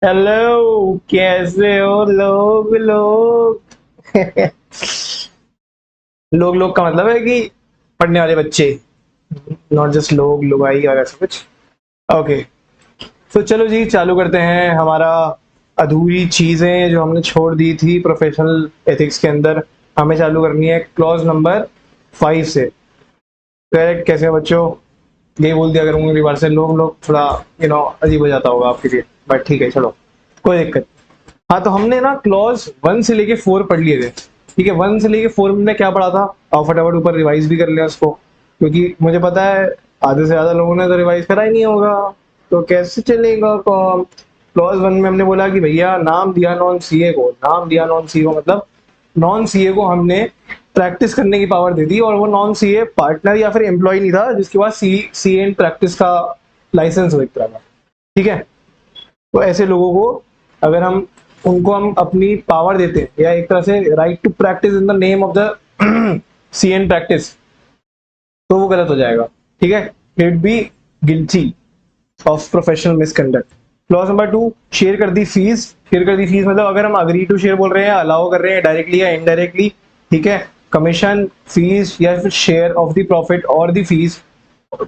Hello, कैसे हो लोग लोग? लोग लोग का मतलब है कि पढ़ने वाले बच्चे, नॉट जस्ट लोग लुगाई और ऐसा कुछ। ओके, तो चलो जी चालू करते हैं हमारा अधूरी चीजें जो हमने छोड़ दी थी प्रोफेशनल एथिक्स के अंदर। हमें चालू करनी है क्लॉज नंबर 5 से। करेक्ट? कैसे हो बच्चों? यही बोल दिया करूंगा अगली बार से। लोग लोग थोड़ा अजीब हो जाता होगा आपके लिए, बट ठीक है, चलो, कोई दिक्कत। हाँ, तो हमने ना क्लॉज 1 से लेके 4 पढ़ लिए थे। ठीक है, 1 से लेके 4 में हमने क्या पढ़ा था? और फटाफट ऊपर रिवाइज भी कर लिया उसको, क्योंकि मुझे पता है आधे से ज्यादा लोगों ने तो रिवाइज करा ही नहीं होगा। तो कैसे चलेगा काम? क्लॉज 1 में हमने बोला कि भैया नाम दिया नॉन सीए को, नाम दिया नॉन सीए को, मतलब नॉन सीए को हमने प्रैक्टिस करने की पावर दे दी, और वो नॉन सीए पार्टनर या फिर एम्प्लॉय नहीं था जिसके पास सीए इन प्रैक्टिस का लाइसेंस हो एक तरह का। ठीक है, तो ऐसे लोगों को अगर हम उनको हम अपनी पावर देते हैं या एक तरह से right to practise in the name of the C N practice, तो वो गलत हो जाएगा। ठीक है, it be guilty of professional misconduct. Clause number 2, share कर दी फीस। शेयर कर दी फीस मतलब अगर हम अग्री टू शेयर बोल रहे हैं, अलाउ कर रहे हैं डायरेक्टली या इनडायरेक्टली, ठीक है, कमीशन, फीस या फिर शेयर ऑफ द प्रॉफिट और द फीस,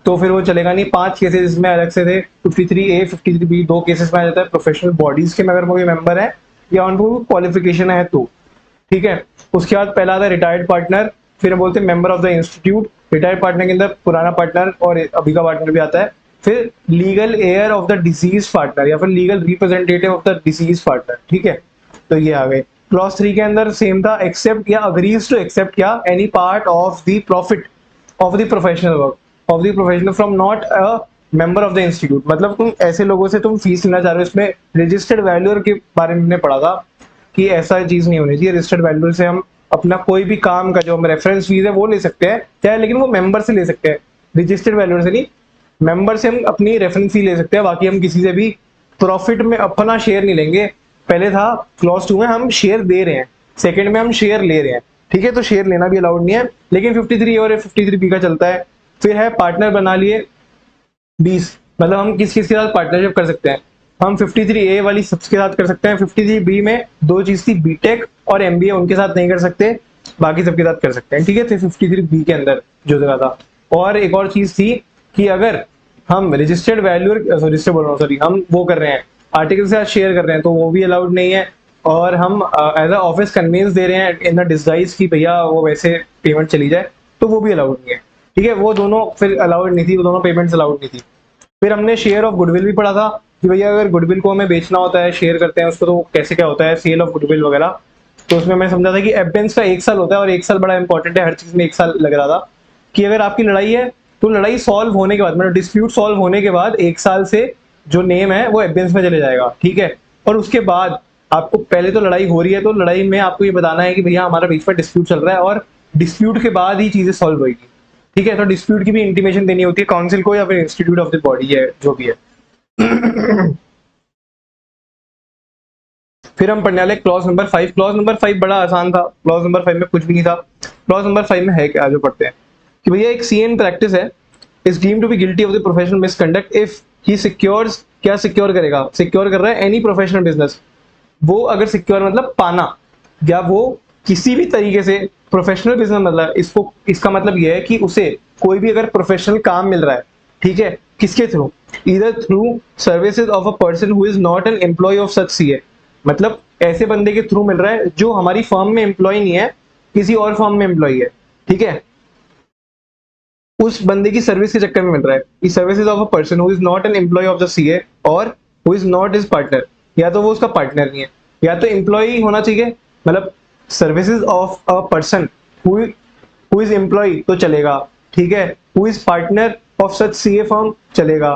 तो फिर वो चलेगा नहीं। 5 केसेस इसमें अलग से थे, 53A 53B, 2 केसेस में आ जाता है प्रोफेशनल बॉडीज के में अगर कोई मेंबर है या उनको क्वालिफिकेशन है तो। ठीक है, उसके बाद पहला आता है रिटायर्ड पार्टनर, फिर हम बोलते हैं member of the institute. Retired partner के अंदर पुराना पार्टनर और अभी का पार्टनर भी आता है। फिर legal air of the disease partner या फिर legal representative of the disease partner. ठीक है, तो ये आ गए। क्लॉज 3 के अंदर सेम था, एक्सेप्ट या अग्रीज टू एक्सेप्ट क्या any part of the profit of the professional work of the professional from not a member of the institute. मतलब तुम ऐसे लोगों से तुम फीस लेना चाह रहे हो। इसमें रजिस्टर्ड वैल्यूअर के बारे में हमने पढ़ा था कि ऐसा चीज नहीं होनी चाहिए। रजिस्टर्ड वैल्यूअर से हम अपना कोई भी काम का जो हम रेफरेंस फीस है वो ले सकते हैं चाहे, लेकिन वो मेंबर से ले सकते हैं, रजिस्टर्ड वैल्यूअर से नहीं। मेंबर से हम अपनी रेफरेंस फी ले सकते हैं, बाकी हम किसी से भी प्रॉफिट में अपना शेयर नहीं लेंगे। पहले था क्लॉज 2 में हम शेयर दे रहे हैं, सेकंड में हम शेयर ले रहे हैं। ठीक है, तो शेयर लेना भी अलाउड नहीं है, लेकिन 53 और 53B का चलता है। फिर है पार्टनर बना लिए 20, मतलब हम किस किस के साथ पार्टनरशिप कर सकते हैं। हम 53A वाली सबके साथ कर सकते हैं। 53B में 2 चीज थी, बीटेक और एमबीए, उनके साथ नहीं कर सकते, बाकी सबके साथ कर सकते हैं। ठीक है, तो 53B के अंदर जो जगह था। और एक और चीज थी कि अगर हम रजिस्टर्ड वैल्यूअर रजिस्टर बोल रहा हूँ, सॉरी, हम वो कर रहे हैं आर्टिकल के साथ शेयर कर रहे हैं, तो वो भी अलाउड नहीं है। और हम एज अ ऑफिस कन्वेंस दे रहे हैं इन द डिस्गाइज की भैया वो वैसे पेमेंट चली जाए, तो वो भी अलाउड नहीं है। ठीक है, वो दोनों फिर अलाउड नहीं थी, वो दोनों पेमेंट्स अलाउड नहीं थी। फिर हमने शेयर ऑफ गुडविल भी पढ़ा था कि भैया अगर गुडविल को हमें बेचना होता है, शेयर करते हैं उसको, तो कैसे क्या होता है सेल ऑफ गुडविल वगैरह। तो उसमें मैं समझा था कि एविडेंस का 1 साल होता है, और 1 साल बड़ा इंपॉर्टेंट है, हर चीज में 1 साल लग रहा था कि अगर आपकी लड़ाई है तो लड़ाई सॉल्व होने के बाद, मतलब डिस्प्यूट सॉल्व होने के बाद 1 साल से जो नेम है वो एविडेंस में चले जाएगा। ठीक है, और उसके बाद आपको पहले तो लड़ाई हो रही है, तो लड़ाई में आपको ये बताना है कि भैया हमारा बीच में डिस्प्यूट चल रहा है, और डिस्प्यूट के बाद ही चीजें सॉल्व होगी। ठीक है, तो डिस्प्यूट की भी इंटीमेशन देनी होती है काउंसिल को या फिर इंस्टीट्यूट ऑफ द बॉडी है जो भी है। फिर हम पढ़ने वाले क्लॉज नंबर 5। क्लॉज नंबर 5 बड़ा आसान था, क्लॉज नंबर 5 में कुछ भी नहीं था। क्लॉज नंबर 5 में है क्या जो पढ़ते हैं कि भैया एक सीएन प्रैक्टिस है is deemed to be guilty of the professional misconduct if he secures, क्या सिक्योर करेगा, सिक्योर कर रहा है एनी प्रोफेशनल बिजनेस। वो अगर सिक्योर मतलब पाना, या वो किसी भी तरीके से प्रोफेशनल बिजनेस, मतलब इसको इसका मतलब यह है कि उसे कोई भी अगर प्रोफेशनल काम मिल रहा है, ठीक है, किसके थ्रू, इधर through services of a person who is not an employ of such CA, मतलब ऐसे बंदे के थ्रू मिल रहा है जो हमारी फर्म में एम्प्लॉय नहीं है, किसी और फर्म में एम्प्लॉय है। ठीक है, उस बंदे की सर्विस के चक्कर में मिल रहा है। ई services of a person who is not an employ of the CA or who is not his partner, या तो वो उसका पार्टनर नहीं है या तो एम्प्लॉय होना चाहिए, मतलब services of a person who is employee तो चलेगा। ठीक है, who is partner of such CA firm चलेगा,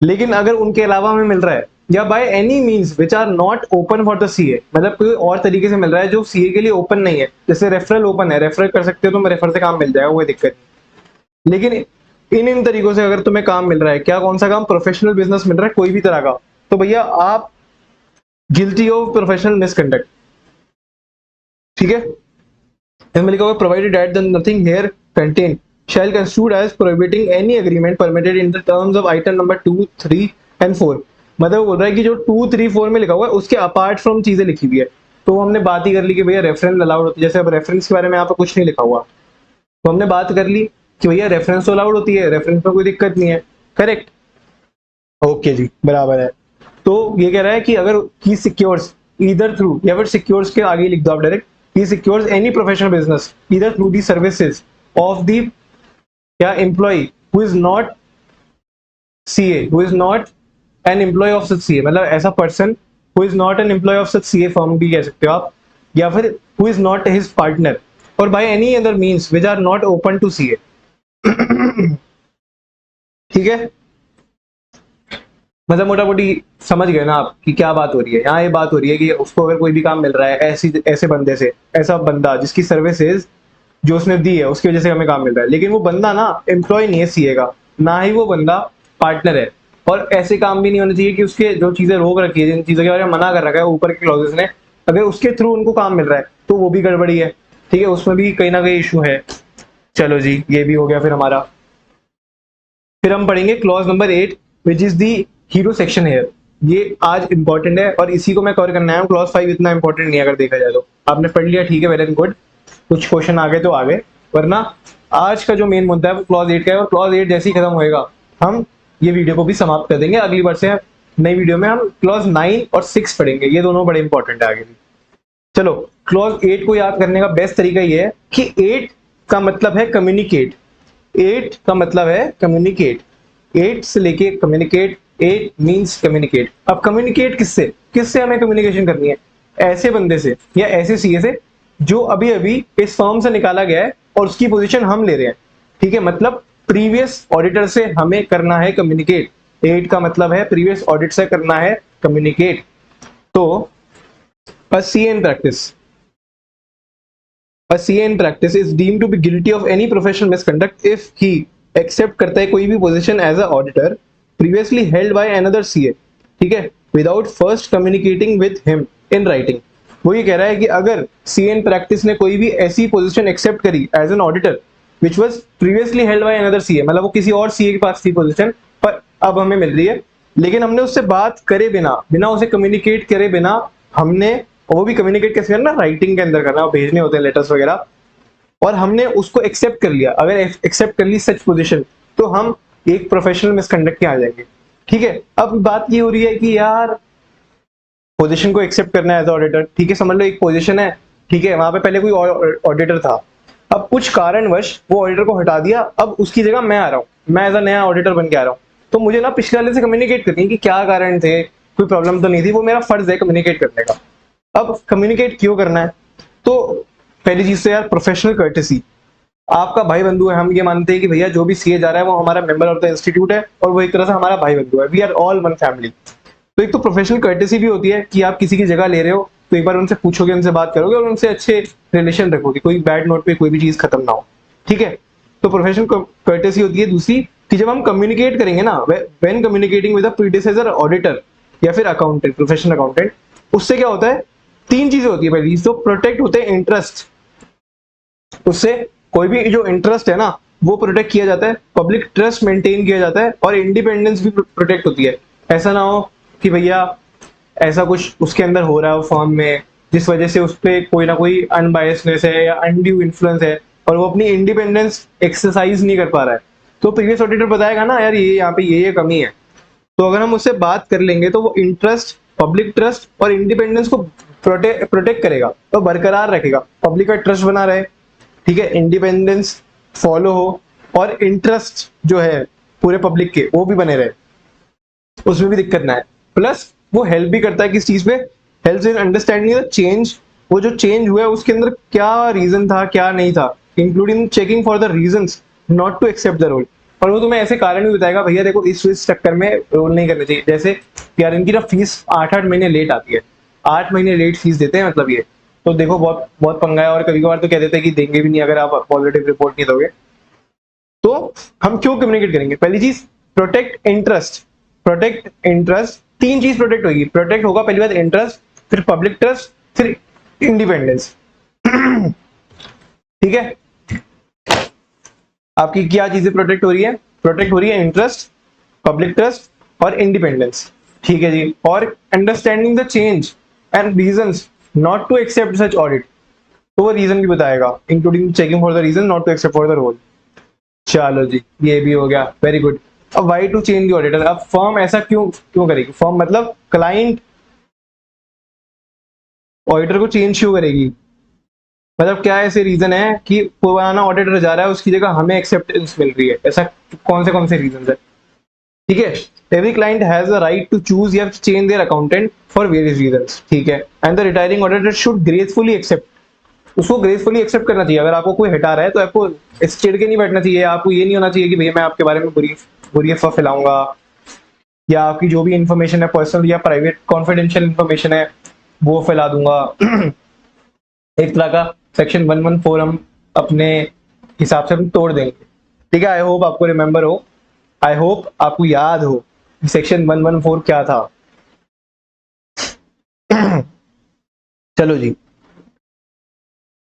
लेकिन अगर उनके अलावा हमें मिल रहा है या by any means which are not open for the CA, मतलब कोई और तरीके से मिल रहा है जो सीए के लिए ओपन नहीं है, जैसे रेफरल ओपन है, रेफर कर सकते हो तुम, रेफर से काम मिल जाएगा, कोई दिक्कत नहीं। लेकिन इन इन तरीकों से अगर तुम्हें काम मिल रहा है, क्या कौन सा काम, प्रोफेशनल बिजनेस मिल रहा है कोई भी तरह का, तो भैया आप गिल्टी ऑफ प्रोफेशनल मिसकंडक्ट। ठीक है, इसमें लिखा हुआ provided that the nothing here contain shall construed as prohibiting any agreement permitted in the terms of item number 2, 3 and 4। मतलब वो बोल रहा है कि जो 2, 3, 4 में लिखा हुआ है उसके अपार्ट फ्रॉम चीजें लिखी हुई है। तो हमने बात ही कर ली कि भैया रेफरेंस अलाउड होती है, जैसे अब रेफरेंस के बारे में यहाँ पे कुछ नहीं लिखा हुआ, तो हमने बात कर ली कि भैया रेफरेंस तो अलाउड होती है, रेफरेंस में कोई दिक्कत नहीं है। करेक्ट, ओके जी, बराबर है। तो ये कह रहा है कि अगर ही सिक्योर्स ईदर थ्रू, या फिर सिक्योर्स के आगे लिख दो आप direct, he secures any professional business either through the services of the क्या employ who is not CA, who is not an employ of such CA, मतलब ऐसा person who is not an employ of such CA firm भी कह सकते हो आप, या फिर who is not his partner or by any other means which are not open to CA. ठीक है, मतलब मोटा मोटी समझ गए ना आप कि क्या बात हो रही है। यहाँ ये बात हो रही है कि उसको अगर कोई भी काम मिल रहा है ऐसी ऐसे बंदे से, ऐसा बंदा जिसकी सर्विसेज जो उसने दी है उसकी वजह से हमें काम मिल रहा है, लेकिन वो बंदा ना एम्प्लॉय नहीं है सीए का, ना ही वो बंदा पार्टनर है, और ऐसे काम भी नहीं होने चाहिए कि उसके जो चीजें रोक रखी है, जिन चीजों के बारे में मना कर रखा है ऊपर के क्लॉजेस ने, अगर उसके थ्रू उनको काम मिल रहा है तो वो भी गड़बड़ी है। ठीक है, उसमें भी कहीं ना कहीं इशू है। चलो जी, ये भी हो गया फिर हमारा। फिर हम पढ़ेंगे clause number 8 which is the hero section here. ये आज इंपॉर्टेंट है और इसी को मैं कवर करना है। क्लॉज 5 इतना इंपॉर्टेंट नहीं है अगर देखा जाए तो, आपने पढ़ लिया ठीक है, वेरी गुड, कुछ क्वेश्चन आ गए तो आ गए, वरना आज का जो मेन मुद्दा है वो क्लॉज 8 का है, और क्लॉज 8 जैसे ही खत्म होएगा हम ये वीडियो को भी समाप्त कर देंगे। अगली बार से नई वीडियो में हम क्लॉज 9 और 6 पढ़ेंगे, ये दोनों बड़े इंपॉर्टेंट है आगे भी। चलो, क्लॉज 8 को याद करने का बेस्ट तरीका ये है कि 8 का मतलब है कम्युनिकेट, 8 का मतलब है कम्युनिकेट, 8 से लेके कम्युनिकेट, 8 मींस कम्युनिकेट। अब कम्युनिकेट किससे, किससे हमें कम्युनिकेशन करनी है, ऐसे बंदे से या ऐसे सीए से जो अभी अभी इस फर्म से निकाला गया है और उसकी पोजीशन हम ले रहे हैं। ठीक है, मतलब प्रीवियस ऑडिटर से हमें करना है कम्युनिकेट। 8 का मतलब है प्रीवियस ऑडिट से करना है कम्युनिकेट। तो a CA in practice, a CA in practice is deemed to be guilty of any professional misconduct if he accept करता है कोई भी position as a auditor previously held by another CA, ठीक है, without first communicating with him in writing। वो ये कह रहा है कि अगर CA in practice ने कोई भी ऐसी पोजीशन एक्सेप्ट करी as an auditor which was previously held by another CA, मतलब वो किसी और सीए के पास थी पोजीशन पर अब हमें मिल रही है, लेकिन हमने उससे बात करे बिना, बिना उसे कम्युनिकेट करे बिना हमने, वो भी कम्युनिकेट कैसे करना, राइटिंग के अंदर करना, भेजने होते हैं लेटर्स वगैरह, और हमने उसको एक्सेप्ट कर लिया, अगर एक्सेप्ट कर ली सच पोजीशन तो हम एक प्रोफेशनल मिसकंडक्ट के आ जाएंगे। ठीक है, अब बात ये हो रही है कि यार पोजीशन को एक्सेप्ट करना है एज ऑडिटर, ठीक है, समझ लो एक पोजीशन है, ठीक है, वहां पे पहले कोई ऑडिटर था, अब कुछ कारणवश वो ऑडिटर को हटा दिया, अब उसकी जगह मैं आ रहा हूँ, मैं एज अ नया ऑडिटर बन के आ रहा हूँ, तो मुझे ना पिछले वाले से कम्युनिकेट करनी है कि क्या कारण थे, कोई प्रॉब्लम तो नहीं थी, वो मेरा फर्ज है कम्युनिकेट करने का। अब कम्युनिकेट क्यों करना है, तो पहली चीज तो यार प्रोफेशनल कर्टेसी, आपका भाई बंधु है, हम ये मानते हैं कि भैया जो भी सीए जा रहा है वो हमारा मेंबर ऑफ द इंस्टीट्यूट है और वो एक तरह से हमारा भाई बंधु है, we are all one family. तो एक तो प्रोफेशनल कर्टेसी भी होती है कि आप किसी की जगह ले रहे हो तो एक बार उनसे पूछोगे, उनसे बात करोगे और उनसे अच्छे रिलेशन रखोगे, कोई बैड नोट पे कोई भी चीज खत्म ना हो। ठीक है, तो प्रोफेशनल कर्टेसी होती है। दूसरी कि जब हम कम्युनिकेट करेंगे ना, when communicating with a predecessor auditor या फिर अकाउंटेंट, प्रोफेशनल अकाउंटेंट, उससे क्या होता है, तीन चीजें होती है। पहली तो प्रोटेक्ट होते हैं इंटरेस्ट, उससे कोई भी जो इंटरेस्ट है ना वो प्रोटेक्ट किया जाता है, पब्लिक ट्रस्ट मेंटेन किया जाता है और इंडिपेंडेंस भी प्रोटेक्ट होती है। ऐसा ना हो कि भैया ऐसा कुछ उसके अंदर हो रहा है फॉर्म में जिस वजह से उस पर कोई ना कोई अनबायसनेस है या अनड्यू इन्फ्लुएंस है और वो अपनी इंडिपेंडेंस एक्सरसाइज नहीं कर पा रहा है, तो प्रीवियस ऑडिटर बताएगा ना यार ये यहाँ पे ये कमी है, तो अगर हम उससे बात कर लेंगे तो वो इंटरेस्ट, पब्लिक ट्रस्ट और इंडिपेंडेंस को प्रोटेक्ट करेगा तो बरकरार रखेगा, पब्लिक का ट्रस्ट बना रहे, ठीक है, इंडिपेंडेंस फॉलो हो और इंटरेस्ट जो है पूरे पब्लिक के वो भी बने रहे, उसमें भी दिक्कत ना है। प्लस वो हेल्प भी करता है किस चीज पे, help in understanding the change, वो जो चेंज हुआ है उसके अंदर क्या रीजन था क्या नहीं था, including checking for the reasons not to accept the role, और वो तुम्हें ऐसे कारण भी बताएगा भैया देखो इस चक्कर में रोल नहीं करना चाहिए। जैसे यार इनकी ना फीस 8-8 महीने लेट आती है, 8 महीने लेट फीस देते हैं, मतलब ये तो देखो बहुत बहुत पंगा है, और कभी कभार तो कह देते हैं कि देंगे भी नहीं अगर आप पॉजिटिव रिपोर्ट नहीं दोगे। तो हम क्यों कम्युनिकेट करेंगे, पहली चीज प्रोटेक्ट इंटरेस्ट, प्रोटेक्ट इंटरेस्ट, तीन चीज प्रोटेक्ट होगी, प्रोटेक्ट होगा पहली बात इंटरेस्ट, फिर पब्लिक ट्रस्ट, फिर इंडिपेंडेंस। ठीक है, आपकी क्या चीजें प्रोटेक्ट हो रही है, प्रोटेक्ट हो रही है इंटरेस्ट, पब्लिक ट्रस्ट और इंडिपेंडेंस। ठीक है जी, और understanding the change and reasons not to accept such audit, तो वो रीजन भी बताएगा, including checking for the reason not to accept for the role. चलो जी, ये भी हो गया, वेरी गुड। अब why to change the auditor, अब फर्म ऐसा क्यों क्यों करेगी, फर्म मतलब क्लाइंट ऑडिटर को चेंज क्यों करेगी, मतलब क्या ऐसे रीजन है कि पुराना ऑडिटर जा रहा है उसकी जगह हमें एक्सेप्टेंस मिल रही है, ऐसा कौन से रीजन है। ठीक है, every client has a right to choose या change their accountant for various reasons, ठीक है, and the retiring auditor should gracefully accept, उसको ग्रेसफुली एक्सेप्ट करना चाहिए। अगर आपको कोई हटा रहा है तो आपको इस चिढ़ के नहीं बैठना चाहिए, आपको ये नहीं होना चाहिए कि भैया मैं आपके बारे में बुरी बुरी अफवाह फैलाऊंगा, या आपकी जो भी इंफॉर्मेशन है पर्सनल या प्राइवेट कॉन्फिडेंशियल इंफॉर्मेशन है वो फैला दूंगा। एक तरह का सेक्शन 114 हम अपने हिसाब से हम तोड़ देंगे। ठीक है, आई होप आपको रिमेंबर हो, आई होप आपको याद हो सेक्शन 114 क्या था। चलो जी,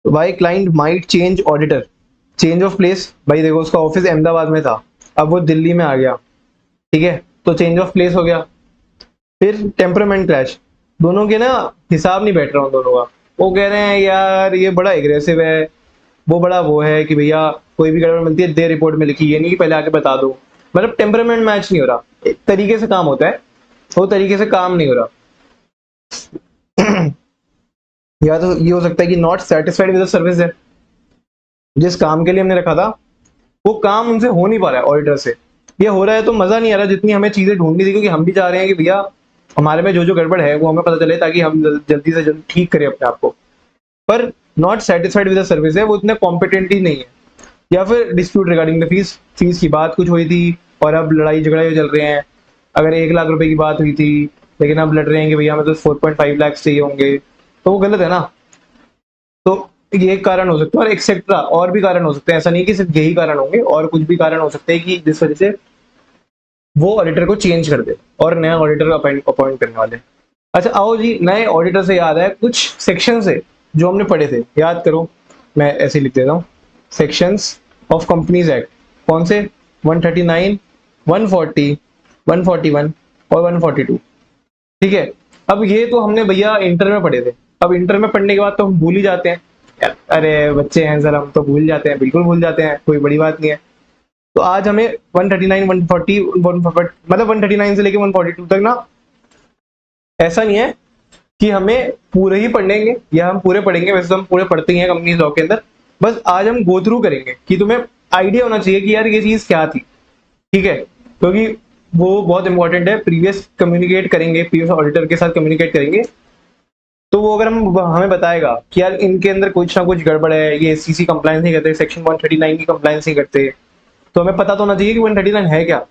why client might change auditor, change of place, भाई देखो उसका ऑफिस अहमदाबाद में था, अब वो दिल्ली में आ गया, ठीक है, तो चेंज ऑफ प्लेस हो गया। फिर टेम्परामेंट क्लैश, दोनों के ना हिसाब नहीं बैठ रहा उन दोनों का, वो कह रहे हैं यार ये बड़ा एग्रेसिव है, वो बड़ा वो है कि भैया कोई भी गड़बड़ मिलती है दे रिपोर्ट में लिखी, ये नहीं कि पहले आके बता दो, मतलब टेम्परामेंट मैच नहीं हो रहा, एक तरीके से काम होता है वो तरीके से काम नहीं हो रहा। या तो ये हो सकता है कि not satisfied with the service है, जिस काम के लिए हमने रखा था वो काम उनसे हो नहीं पा रहा है, ऑडिटर से ये हो रहा है तो मजा नहीं आ रहा जितनी हमें चीजें ढूंढनी थी, क्योंकि हम भी चाह रहे हैं कि भैया हमारे में जो गड़बड़ है वो हमें पता चले ताकि हम जल्दी से जल्दी ठीक करें अपने आप को। पर not satisfied with the service है, वो इतने कॉम्पिटेंट ही नहीं है। या फिर dispute regarding the fees, fees की बात कुछ हुई थी और अब लड़ाई झगड़े चल रहे हैं, अगर 1 लाख रुपए की बात हुई थी लेकिन अब लड़ रहे हैं कि भैया हमें तो 4.5 लाख चाहिए होंगे, तो वो गलत है ना। तो ये एक कारण हो सकता है और एक्सेट्रा और भी कारण हो सकते हैं, ऐसा नहीं कि सिर्फ यही कारण होंगे, और कुछ भी कारण हो सकते हैं कि जिस वजह से वो ऑडिटर को चेंज कर दे और नया ऑडिटर अपॉइंट करने वाले। अच्छा आओ जी, नए ऑडिटर से याद है कुछ सेक्शन से जो हमने पढ़े थे, याद करो, मैं ऐसे लिख देता हूँ, सेक्शंस ऑफ कंपनीज एक्ट, कौन से, 139, 140, 141 और 142। ठीक है, अब ये तो हमने भैया इंटर में पढ़े थे, अब इंटर में पढ़ने के बाद तो हम भूल ही जाते हैं, अरे बच्चे हैं सर हम तो भूल जाते हैं, बिल्कुल भूल जाते हैं, कोई बड़ी बात नहीं है। तो आज हमें 139, 140, मतलब 139 से लेके 142 तक ना, ऐसा नहीं है कि हमें पूरे ही पढ़ेंगे या हम पूरे पढ़ेंगे, वैसे तो हम पूरे पढ़ते ही हैं कंपनी लॉ के अंदर, बस आज हम गो थ्रू करेंगे कि तुम्हें आइडिया होना चाहिए कि यार ये चीज क्या थी। ठीक है, क्योंकि वो बहुत इंपॉर्टेंट है, प्रीवियस कम्युनिकेट करेंगे, प्रीवियस ऑडिटर के साथ कम्युनिकेट करेंगे, तो वो अगर हम हमें बताएगा कि यार इनके अंदर कुछ ना कुछ गड़बड़ है, ये एससीसी कंप्लायंस नहीं करते, सेक्शन 139 की कंप्लायंस नहीं करते, तो हमें पता तो होना चाहिए कि 139 है क्या।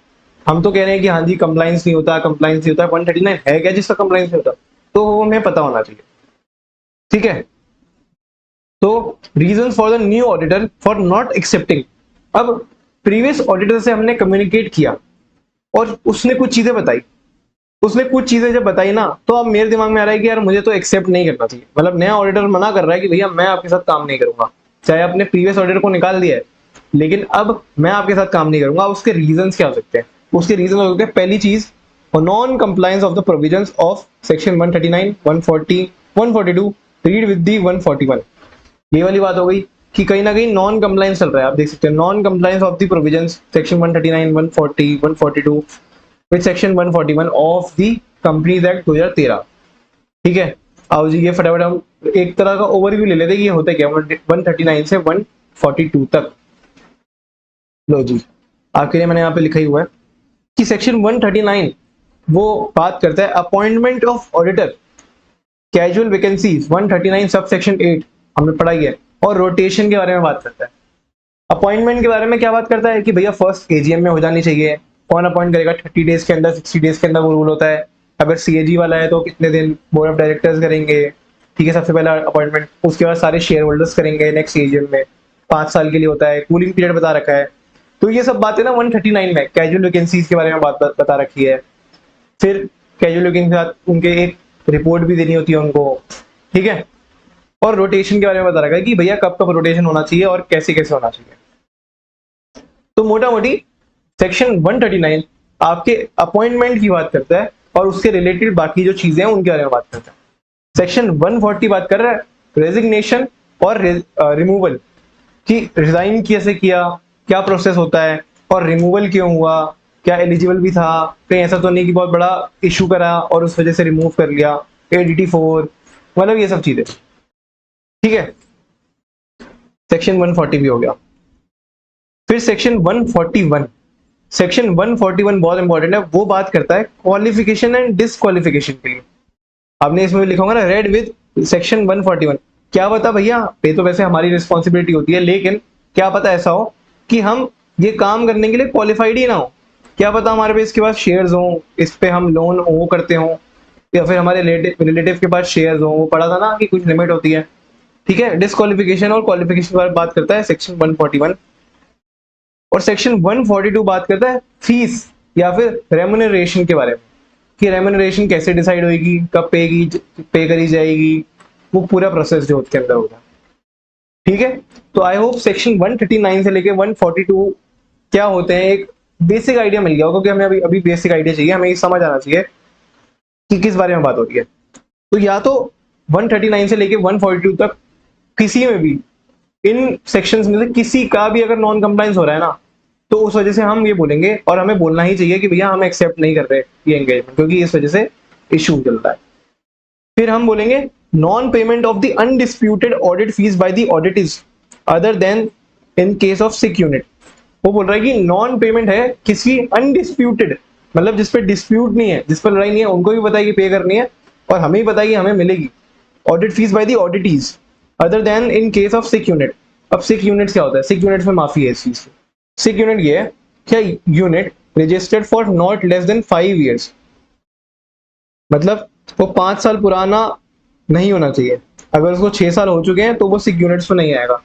हम तो कह रहे हैं कि हाँ जी कंप्लायंस नहीं होता, कंप्लायंस नहीं होता, 139 है क्या जिसका कंप्लायंस नहीं होता, तो वो हमें पता होना चाहिए। ठीक है, तो reason for the new auditor for not accepting, अब प्रीवियस ऑडिटर से हमने कम्युनिकेट किया और उसने कुछ चीजें बताई, उसने कुछ चीजें जब बताई ना, तो अब मेरे दिमाग में आ रहा है कि यार मुझे तो एक्सेप्ट नहीं करना चाहिए, मतलब नया ऑडिटर मना कर रहा है कि भैया मैं आपके साथ काम नहीं करूंगा, चाहे आपने प्रीवियस ऑडिटर को निकाल दिया है लेकिन अब मैं आपके साथ काम नहीं करूंगा। उसके रीजन क्या हो सकते हैं, उसके रीजन हो सकते हैं, पहली चीज non compliance of the provisions of section 139, 140, 142 read with the 141, ये वाली बात हो गई कि कहीं ना कहीं नॉन कंप्लायंस चल रहा है, आप देख सकते हैं non compliance of the provisions section 139, 140, 142 with section 141 of the companies act 2013। ठीक है, आओ जी ये फटाफट हम एक तरह का ओवरव्यू ले लेते हैं कि ये होता है क्या 139 से 142 तक। लो जी, आपके लिए मैंने यहाँ पे लिखा ही हुआ है कि सेक्शन 139 वो बात करता है appointment of auditor, casual vacancies, 139 sub section 8 हमने पढ़ाई है, और रोटेशन के बारे में बात करता है। अपॉइंटमेंट के बारे में क्या बात करता है कि भैया फर्स्ट एजीएम में हो जानी चाहिए, कौन अपॉइंट करेगा, 30 डेज के अंदर, 60 डेज के अंदर वो रूल होता है, अगर सीएजी वाला है तो कितने दिन बोर्ड ऑफ डायरेक्टर्स करेंगे। ठीक है, सबसे पहला अपॉइंटमेंट, उसके बाद सारे शेयर होल्डर्स करेंगे नेक्स्ट एजीएम में, 5 साल के लिए होता है, कूलिंग पीरियड बता रखा है। तो ये सब बातें ना 139 में कैजुअल वैकेंसीज के बारे में बात बता रखी है। फिर कैजुअल वैकेंसी के साथ उनके एक रिपोर्ट भी देनी होती है उनको। ठीक है, और रोटेशन के बारे में बता रखा है कि भैया कब कब रोटेशन होना चाहिए और कैसे कैसे होना चाहिए। तो मोटा मोटी सेक्शन 139 आपके अपॉइंटमेंट की बात करता है और उसके रिलेटेड बाकी जो चीजें हैं उनके बारे में बात करता है। सेक्शन 140 बात कर रहा है रेजिग्नेशन और रिमूवल, कि रिजाइन कैसे किया, क्या प्रोसेस होता है, और रिमूवल क्यों हुआ, क्या एलिजिबल भी था, कहीं ऐसा तो नहीं कि बहुत बड़ा इशू करा और उस वजह से रिमूव कर लिया, ADT4, मतलब ये सब चीजें। ठीक है, सेक्शन 140 भी हो गया। फिर सेक्शन 141, सेक्शन 141 बहुत इंपॉर्टेंट है, वो बात करता है क्वालिफिकेशन एंड डिसक्वालिफिकेशन के लिए। आपने इसमें भी लिखा होगा ना, रेड विद सेक्शन 141। क्या पता भैया, ये तो वैसे हमारी रिस्पॉन्सिबिलिटी होती है, लेकिन क्या पता ऐसा हो कि हम ये काम करने के लिए क्वालिफाइड ही ना हो। क्या पता हमारे पे इसके पास शेयर्स हों, इस पे हम लोन वो करते हों, या फिर हमारे रिलेटिव के पास शेयर्स हों। वो पढ़ा था ना कि कुछ लिमिट होती है। ठीक है, डिसक्वालिफिकेशन और क्वालिफिकेशन के बारे में बात करता है सेक्शन 141। और सेक्शन 142 बात करता है फीस या फिर रेमुनरेशन के बारे में, कि रेमुनरेशन कैसे डिसाइड होगी, कब पे करी जाएगी, वो पूरा प्रोसेस जो उसके अंदर होगा। ठीक है, तो आई होप सेक्शन 139 से लेके 142 क्या होते हैं एक बेसिक आइडिया मिल गया होगा, क्योंकि हमें अभी अभी बेसिक आइडिया चाहिए, हमें ये समझ आना चाहिए कि किस बारे में बात हो रही है। तो या तो 139 से लेके 142 तक किसी में भी इन सेक्शंस में से किसी का भी अगर नॉन कंप्लायंस हो रहा है ना, तो उस वजह से हम ये बोलेंगे, और हमें बोलना ही चाहिए कि भैया हम एक्सेप्ट नहीं कर रहे ये एंगेजमेंट, क्योंकि इस वजह से इशू चल रहा है। फिर हम बोलेंगे non payment of the undisputed audit fees by the auditors other then in case of sick unit. वो बोल रहा है कि नॉन पेमेंट है किसी अनडिस्प्यूटेड, मतलब जिस पे डिस्प्यूट नहीं है, जिस पर लड़ाई नहीं है, उनको भी पता है कि पे करनी है और हमें भी पता है कि हमें मिलेगी, audit fees by the auditors other then in case of sick unit. अब सिक यूनिट क्या होता है? सिक यूनिट में माफी है इस चीज की। सिक यूनिट ये है क्या, unit registered for not less than 5 years, मतलब वो 5 साल पुराना नहीं होना चाहिए। अगर उसको 6 साल हो चुके हैं तो वो सिक यूनिट्स में नहीं आएगा।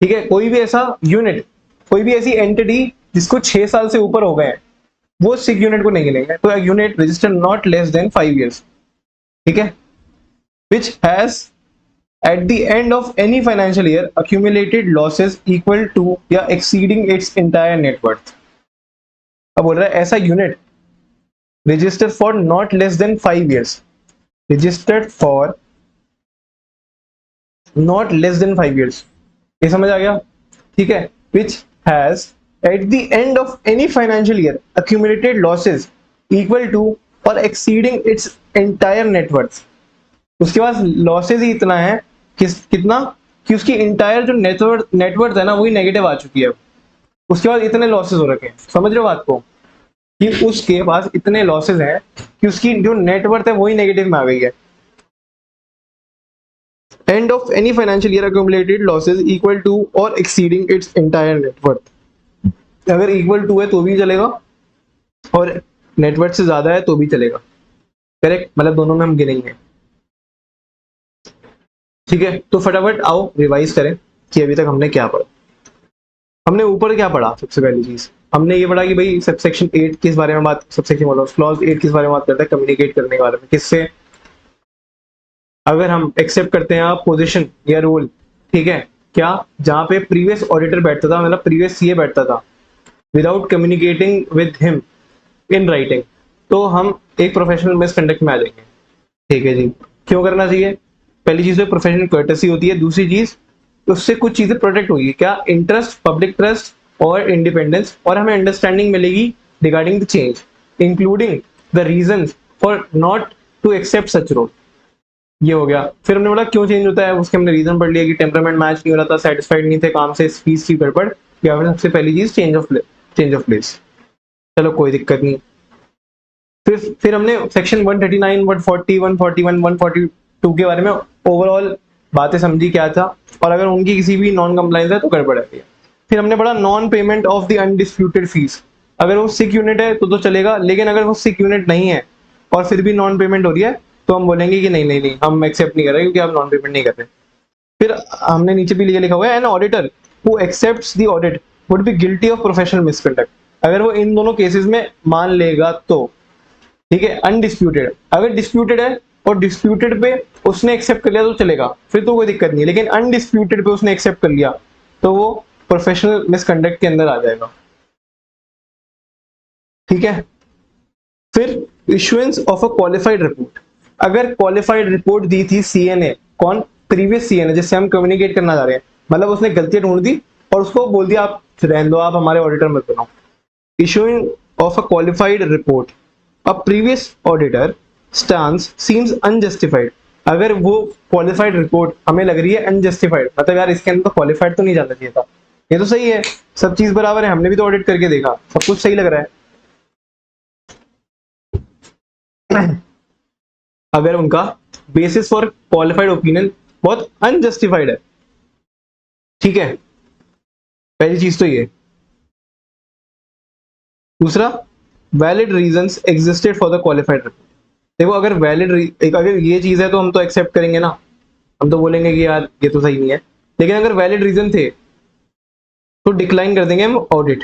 ठीक है, कोई भी ऐसा यूनिट, कोई भी ऐसी एंटिटी जिसको 6 साल से ऊपर हो गए हैं, वो सिक यूनिट को नहीं गिनेंगे। तो unit registered not less than 5 years, ठीक है, which has at the end of any financial year accumulated losses equal to या exceeding its entire net worth। अब बोल रहा है ऐसा unit registered for not less than 5 years, registered for not less than 5 years, ये समझ आ गया? ठीक है, which has at the end of any financial year accumulated losses equal to or exceeding its entire net worth। उसके पास losses ही इतना है कितना कि उसकी इंटायर जो नेटवर्थ है ना, वही नेगेटिव आ चुकी है। उसके बाद इतने लॉसेज हो रखे हैं, समझ रहे हो बात को, कि उसके पास इतने लॉसेज हैं कि उसकी जो नेटवर्थ है वही नेगेटिव में आ गई है। End of any financial year accumulated losses equal to और एक्सीडिंग इट्स इंटायर नेटवर्थ। अगर इक्वल टू है तो भी चलेगा और नेटवर्थ से ज्यादा है तो भी चलेगा। करेक्ट, मतलब दोनों में हम गिनेंगे। ठीक है, तो फटाफट आओ रिवाइज करें कि अभी तक हमने क्या पढ़ा। हमने ऊपर क्या पढ़ा? सबसे पहली चीज हमने ये पढ़ा कि भाई सबसेक्शन 8 किस बारे में बात, सबसेक्शन बोलो क्लॉज 8 किस बारे में बात करता है, कम्युनिकेट करने के बारे में। किससे? अगर हम एक्सेप्ट करते हैं आप पोजीशन या रोल, ठीक है, क्या जहां पे प्रीवियस ऑडिटर बैठता था, मतलब प्रीवियस सीए बैठता था, without communicating with him in writing, तो हम एक प्रोफेशनल मिसकंडक्ट में आ जाएंगे। ठीक है जी, क्यों करना चाहिए? पहली चीज तो प्रोफेशनल कर्टेसी होती है, दूसरी चीज उससे कुछ चीजें प्रोटेक्ट होगी, क्या? इंटरेस्ट, पब्लिक ट्रस्ट और इंडिपेंडेंस, और हमें अंडरस्टैंडिंग मिलेगी regarding the change including the reasons for not to accept such role. ये हो गया। फिर हमने बोला क्यों चेंज होता है, उसके हमने रीजन पढ़ लिया कि टेम्परामेंट मैच नहीं हो रहा था, सेटिस्फाइड नहीं थे काम से, फीस की गड़बड़, या फिर सबसे पहली चीज चेंज ऑफ प्लेस। चलो कोई दिक्कत नहीं। फिर हमने सेक्शन 139, 140, 141, 142 के बारे में ओवरऑल बातें समझी क्या था, और अगर उनकी किसी भी नॉन कंप्लायंस है तो गड़बड़ है। फिर हमने पढ़ा non payment of the undisputed fees. अगर वो सिक यूनिट है तो चलेगा, लेकिन अगर वो सिक यूनिट नहीं है और फिर भी नॉन पेमेंट हो रही है तो हम बोलेंगे कि नहीं नहीं नहीं, हम एक्सेप्ट नहीं कर रहे क्योंकि आप नॉन पेमेंट नहीं कर रहे। फिर हमने नीचे भी लिखा हुआ है an auditor who accepts the audit would be guilty of professional misconduct. अगर वो इन दोनों केसेस में मान लेगा तो, ठीक है, अनडिस्प्यूटेड। अगर डिस्प्यूटेड है और डिस्प्यूटेड पे उसने एक्सेप्ट कर लिया तो चलेगा, फिर तो कोई दिक्कत नहीं है, लेकिन अनडिस्प्यूटेड पे उसने एक्सेप्ट कर लिया तो वो प्रोफेशनल मिसकंडक्ट के अंदर आ जाएगा। ठीक है, फिर issuance of a qualified report, अगर क्वालिफाइड रिपोर्ट दी थी सीएनए, कौन, प्रीवियस सीएनए जिससे हम कम्युनिकेट करना चाह रहे हैं, मतलब उसने गलतियां ढूंढ दी और उसको बोल दिया आप रहने दो, आप हमारे ऑडिटर मत बनाओ। Issuing of a qualified report, a previous auditor stance seems unjustified, अगर वो क्वालिफाइड रिपोर्ट हमें लग रही है अनजस्टिफाइड, मतलब यार इसके अंदर तो क्वालिफाइड तो नहीं जाना चाहिए था, ये तो सही है, सब चीज बराबर है, हमने भी तो ऑडिट करके देखा, सब कुछ सही लग रहा है। अगर उनका बेसिस फॉर क्वालिफाइड ओपिनियन बहुत अनजस्टिफाइड है, ठीक है, पहली चीज तो ये। दूसरा, valid reasons existed for the qualified report, देखो अगर अगर ये चीज है तो हम तो एक्सेप्ट करेंगे ना, हम तो बोलेंगे कि यार ये तो सही नहीं है, लेकिन अगर वैलिड रीजन थे तो डिक्लाइन कर देंगे हम ऑडिट।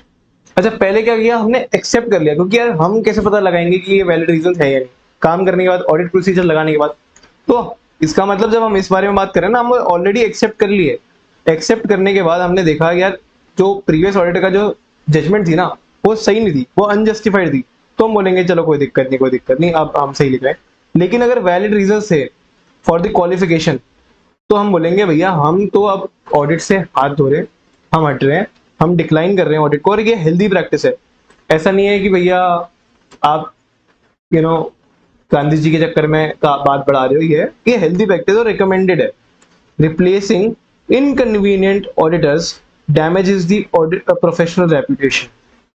अच्छा पहले क्या किया हमने, एक्सेप्ट कर लिया, क्योंकि यार हम कैसे पता लगाएंगे कि ये वैलिड रीजन है या नहीं, काम करने के बाद, ऑडिट प्रोसीजर लगाने के बाद। तो इसका मतलब जब हम इस बारे में बात करें ना, हम ऑलरेडी एक्सेप्ट कर लिए, एक्सेप्ट करने के बाद हमने देखा कि यार जो प्रीवियस ऑडिटर का जो जजमेंट थी ना वो सही नहीं थी, वो अनजस्टिफाइड थी, तो हम बोलेंगे चलो कोई दिक्कत नहीं, कोई दिक्कत नहीं, अब हम सही लिख रहे हैं। लेकिन अगर वैलिड रीजन थे फॉर द क्वालिफिकेशन, तो हम बोलेंगे भैया हम तो अब ऑडिट से हाथ धो रहे हैं, हम हट रहे हैं, हम डिक्लाइन कर रहे हैं ऑडिट को, और ये हेल्दी प्रैक्टिस है। ऐसा नहीं है कि भैया आप यू नो गांधी जी के चक्कर में बात बढ़ा रहे हो, ये हेल्दी प्रैक्टिस और रिकमेंडेड है। Replacing inconvenient auditors damages the audit professional reputation,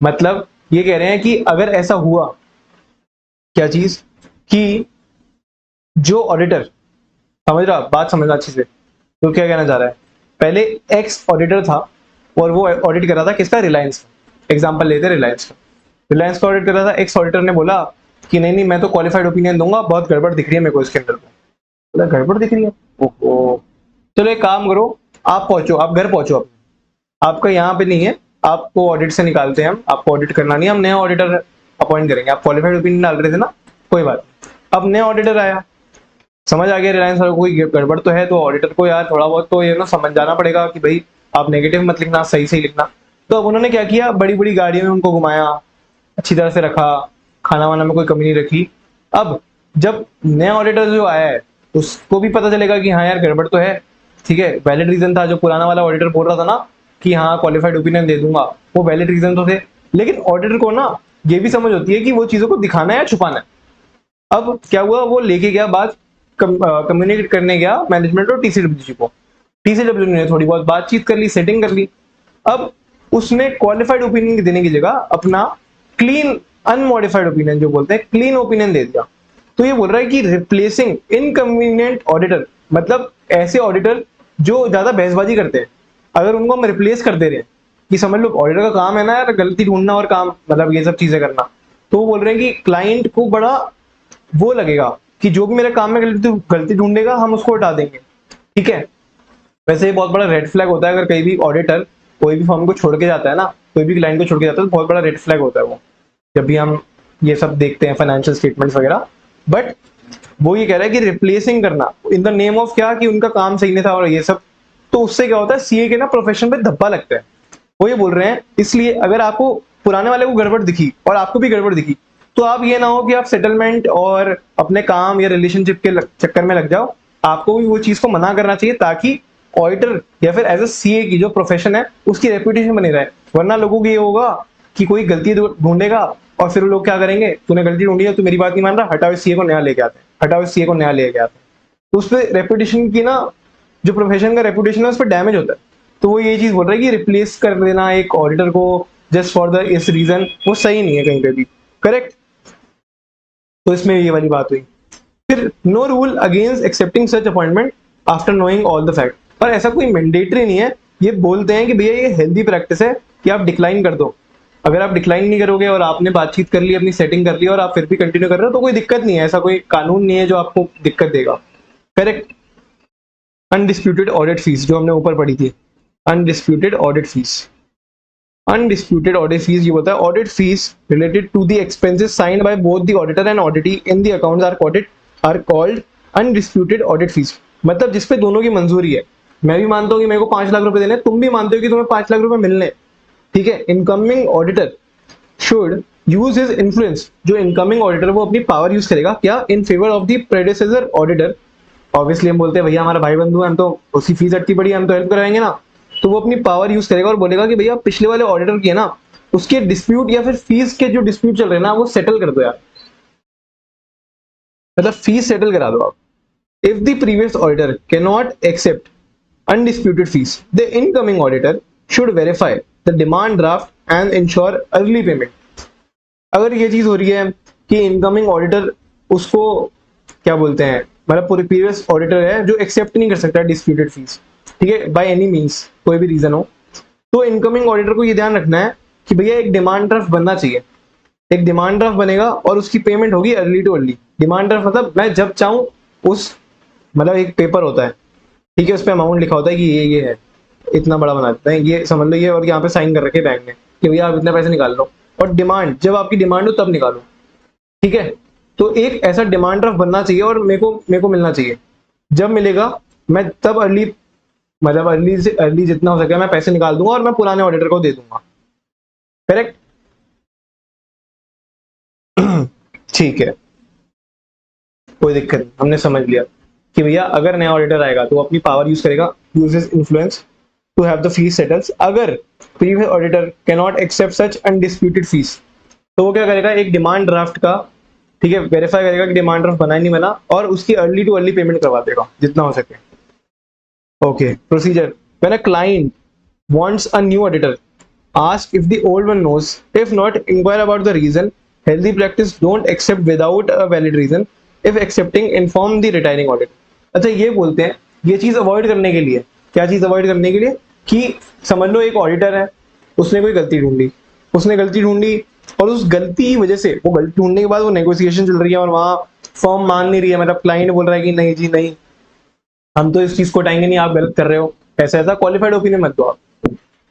मतलब ये कह रहे हैं कि अगर ऐसा हुआ, क्या चीज, कि जो ऑडिटर, समझ रहा, बात समझना अच्छे से, तो क्या कहना चाह रहा है, पहले एक्स ऑडिटर था और वो ऑडिट कर रहा था किसका, रिलायंस का, एग्जांपल लेते हैं रिलायंस का, रिलायंस का ऑडिट कर रहा था, एक्स ऑडिटर ने बोला कि नहीं नहीं मैं तो क्वालिफाइड ओपिनियन दूंगा, बहुत गड़बड़ दिख रही है मेरे को इसके अंदर, बोला गड़बड़ दिख रही है, ओहो, चलो एक काम करो, आप पहुंचो, आप घर पहुंचो, आपका यहाँ पे नहीं है, आपको ऑडिट से निकालते हैं हम, आपको ऑडिट करना नहीं, हम नया ऑडिटर अपॉइंट करेंगे, आप क्वालिफाइड ओपिनियन डाल रहे थे ना, कोई बात नहीं। अब नया ऑडिटर आया, समझ आ गया रिलायंस वालों को कोई गड़बड़ तो है, तो ऑडिटर को यार थोड़ा बहुत तो ये ना समझ जाना पड़ेगा कि भाई आप नेगेटिव मत लिखना, सही सही लिखना। तो अब उन्होंने क्या किया, बड़ी बड़ी गाड़ियों में उनको घुमाया, अच्छी तरह से रखा, खाना वाना में कोई कमी नहीं रखी। अब जब नया ऑडिटर जो आया है उसको भी पता चलेगा कि हाँ यार गड़बड़ तो है, ठीक है, वैलिड रीजन था, जो पुराना वाला ऑडिटर बोल रहा था ना कि हाँ क्वालिफाइड ओपिनियन दे दूंगा, वो वैलिड रीजन तो थे, लेकिन ऑडिटर को ना ये भी समझ होती है कि वो चीजों को दिखाना है या छुपाना है। अब क्या हुआ, वो लेके गया बात, कम्युनिकेट करने गया मैनेजमेंट और टीसीडब्ल्यूजी को, टीसीडब्ल्यू ने थोड़ी बहुत बातचीत कर ली, सेटिंग कर ली। अब उसने क्वालिफाइड ओपिनियन देने की जगह अपना क्लीन अनमॉडिफाइड ओपिनियन, जो बोलते हैं क्लीन ओपिनियन, दे दिया। तो ये बोल रहा है कि रिप्लेसिंग इनकन्वीनियंट ऑडिटर, मतलब ऐसे ऑडिटर जो ज्यादा बहसबाजी करते हैं, अगर उनको हम रिप्लेस कर दे रहे हैं, कि समझ लो ऑडिटर का काम है ना यार गलती ढूंढना और काम, मतलब ये सब चीजें करना, तो वो बोल रहे हैं कि क्लाइंट को बड़ा वो लगेगा कि जो भी मेरे काम में गलती ढूंढेगा हम उसको हटा देंगे, ठीक है। वैसे ये बहुत बड़ा रेड फ्लैग होता है, अगर कहीं भी ऑडिटर कोई भी फर्म को छोड़ के जाता है ना, कोई भी क्लाइंट को छोड़ के जाता है, तो बहुत बड़ा रेड फ्लैग होता है वो, जब भी हम ये सब देखते हैं फाइनेंशियल स्टेटमेंट्स वगैरह। बट वो ये कह रहा है कि रिप्लेसिंग करना इन द नेम ऑफ क्या, कि उनका काम सही नहीं था और ये सब, तो उससे क्या होता है, सीए के ना प्रोफेशन पे धब्बा लगता है। वो ये बोल रहे हैं इसलिए अगर आपको पुराने वाले को गड़बड़ दिखी और आपको भी गड़बड़ दिखी, तो आप ये ना हो कि आप सेटलमेंट और अपने काम या रिलेशनशिप के चक्कर में लग जाओ, आपको भी वो चीज को मना करना चाहिए, ताकि ऑडिटर या फिर एज अ सीए की जो प्रोफेशन है उसकी रेपुटेशन बनी रहे। वरना लोगों को ये होगा कि कोई गलती ढूंढेगा और फिर लोग क्या करेंगे, तूने गलती ढूंढी है, तू मेरी बात नहीं मान रहा, हटाओ इस सीए को, नया लेके आते हैं, हटाओ इस सीए को, नया लेके आते हैं। तो उस पर रेपुटेशन की ना, जो प्रोफेशन का रेपुटेशन है उस पर डैमेज होता है। तो वो ये चीज बोल रहा है कि रिप्लेस कर देना एक ऑडिटर को जस्ट फॉर द इस रीजन, वो सही नहीं है कहीं पे भी, करेक्ट। तो इसमें ये वाली बात हुई। फिर no rule against accepting such appointment after knowing all the fact, पर ऐसा कोई मैंडेटरी नहीं है, ये बोलते हैं कि भैया ये हेल्दी प्रैक्टिस है कि आप डिक्लाइन कर दो। अगर आप डिक्लाइन नहीं करोगे और आपने बातचीत कर ली, अपनी सेटिंग कर ली और आप फिर भी कंटिन्यू कर रहे हो, तो कोई दिक्कत नहीं है, ऐसा कोई कानून नहीं है जो आपको दिक्कत देगा, करेक्ट। अनडिस्प्यूटेड ऑडिट फीस जो हमने ऊपर पढ़ी थी, undisputed audit fees, undisputed audit fees ये होता है audit fees related to the expenses signed by both the auditor and auditee in the accounts are called undisputed audit fees, मतलब जिसपे दोनों की मंजूरी है। मैं भी मानता हूँ कि मेरे को 5 लाख रुपए देने, तुम भी मानते हो कि तुम्हें 5 लाख रुपए मिलने, ठीक है। Incoming auditor should use his influence, जो इनकमिंग ऑडिटर वो अपनी पावर यूज करेगा क्या, in favour of the प्रेडेसेसर auditor. Obviously हम बोलते हैं भैया हमारा भाई बंधु है, हम तो उसकी फीस अटकी पड़ी है, हम तो हेल्प कराएंगे ना। तो वो अपनी पावर यूज करेगा और बोलेगा कि भैया पिछले वाले ऑडिटर की है ना, उसके डिस्प्यूट या फिर फीस के जो डिस्प्यूट चल रहे हैं ना वो सेटल कर दो यार, मतलब फीस सेटल करा दो आप। If the previous auditor can not accept undisputed fees, the incoming auditor should verify the demand draft and ensure early payment। अगर ये चीज हो रही है कि इनकमिंग ऑडिटर उसको क्या बोलते हैं, मतलब पूरी प्रीवियस ऑडिटर है जो एक्सेप्ट नहीं कर सकता डिस्प्यूटेड फीस, ठीक है, बाय एनी मींस, कोई भी रीजन हो, तो इनकमिंग ऑडिटर को ये ध्यान रखना है कि भैया एक डिमांड ड्राफ्ट बनना चाहिए। एक डिमांड ड्राफ्ट बनेगा और उसकी पेमेंट होगी early too early. Demand draft मतलब मैं जब चाहूँ उस, मतलब एक पेपर होता है, ठीक है, उस पर अमाउंट लिखा होता है कि ये है, इतना बड़ा बना देते हैं, ये समझ लो ये, और यहाँ पे साइन कर रखे बैंक ने कि भैया आप इतने पैसे निकाल लो, और डिमांड जब आपकी डिमांड हो तब निकालो, ठीक है। तो एक ऐसा डिमांड ड्राफ्ट बनना चाहिए और मेरे को मिलना चाहिए। जब मिलेगा मैं तब अर्ली, मतलब अर्ली से अर्ली जितना हो सके मैं पैसे निकाल दूंगा और मैं पुराने ऑडिटर को दे दूंगा। करेक्ट। ठीक है, कोई दिक्कत नहीं, हमने समझ लिया कि भैया अगर नया ऑडिटर आएगा तो वो अपनी पावर यूज करेगा, uses influence to have the fees settles. अगर previous auditor can not accept such undisputed fees, तो वो क्या करेगा, एक डिमांड ड्राफ्ट का, ठीक है, वेरीफाई करेगा कि डिमांड ड्राफ्ट बना नहीं बना, और उसकी अर्ली टू अर्ली पेमेंट करवा देगा जितना हो सके। Okay, procedure. When a client wants a new auditor, ask if the old one knows, if not inquire about the reason। Healthy practice don't accept without a valid reason, if accepting inform the retiring auditor। अच्छा, ये बोलते हैं ये चीज avoid करने के लिए, क्या चीज अवॉइड करने के लिए, कि समझ लो एक ऑडिटर है, उसने कोई गलती ढूंढी, उसने गलती ढूंढी और उस गलती की वजह से, वो गलती ढूंढने के बाद वो नेगोशिएशन चल रही है और वहां फर्म मान नहीं रही है, मतलब क्लाइंट बोल रहा है कि नहीं जी नहीं, हम तो इस चीज को हटाएंगे नहीं, आप गलत कर रहे हो, ऐसा ऐसा, क्वालिफाइड ओपिनियन मत दो आप।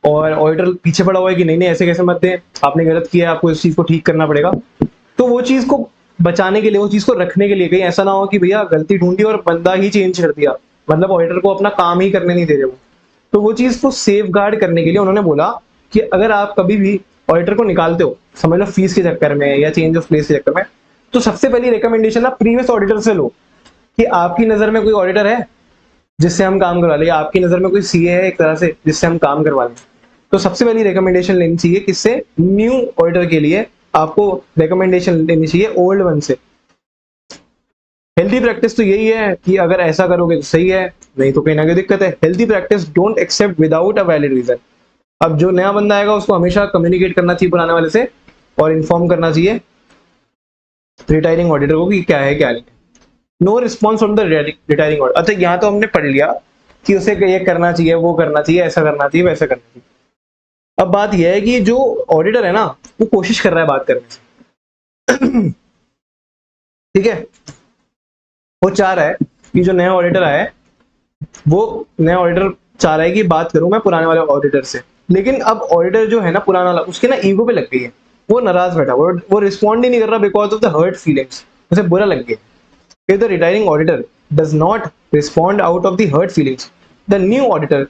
और ऑडिटर पीछे पड़ा हुआ है कि नहीं नहीं ऐसे कैसे मत दें, आपने गलत किया है, आपको इस चीज को ठीक करना पड़ेगा। तो वो चीज को बचाने के लिए, वो चीज को रखने के लिए, कहीं ऐसा ना हो कि भैया गलती ढूंढी और बंदा ही चेंज कर दिया, मतलब ऑडिटर को अपना काम ही करने नहीं दे रहे वो। तो वो चीज को सेफ गार्ड करने के लिए उन्होंने बोला कि अगर आप कभी भी ऑडिटर को निकालते हो, समझ लो फीस के चक्कर में या चेंज ऑफ प्लेस के चक्कर में, तो सबसे पहली रिकमेंडेशन आप प्रीवियस ऑडिटर से लो कि आपकी नजर में कोई ऑडिटर है जिससे हम काम करवा लें, आपकी नजर में कोई सीए है एक तरह से जिससे हम काम करवा लें। तो सबसे पहली रिकमेंडेशन लेनी चाहिए किससे, न्यू ऑडिटर के लिए आपको रिकमेंडेशन लेनी चाहिए ओल्ड वन से। हेल्दी प्रैक्टिस तो यही है कि अगर ऐसा करोगे तो सही है, नहीं तो कहीं ना कहीं दिक्कत है। Healthy practice don't accept without a valid reason. अब जो नया बंदा आएगा उसको हमेशा कम्युनिकेट करना चाहिए पुराने वाले से और इन्फॉर्म करना चाहिए रिटायरिंग ऑडिटर को कि क्या है क्या नहीं। No response from the retiring auditor. अच्छा, यहाँ तो हमने पढ़ लिया कि उसे ये करना चाहिए, वो करना चाहिए, ऐसा करना चाहिए, वैसा करना चाहिए। अब बात यह है कि जो ऑडिटर है ना वो कोशिश कर रहा है बात करने से। ठीक है, वो चाह रहा है कि जो नया ऑडिटर आया है, वो नया ऑडिटर चाह रहा है कि बात करूं मैं पुराने वाले ऑडिटर से, लेकिन अब ऑडिटर जो है ना पुराना वाला, उसके ना ईगो पे लग गई है, वो नाराज बैठा, वो रिस्पॉन्ड ही नहीं कर रहा because of the hurt feelings, उसे बुरा लग गया। If the retiring auditor does not respond out of the hurt feelings, the new auditor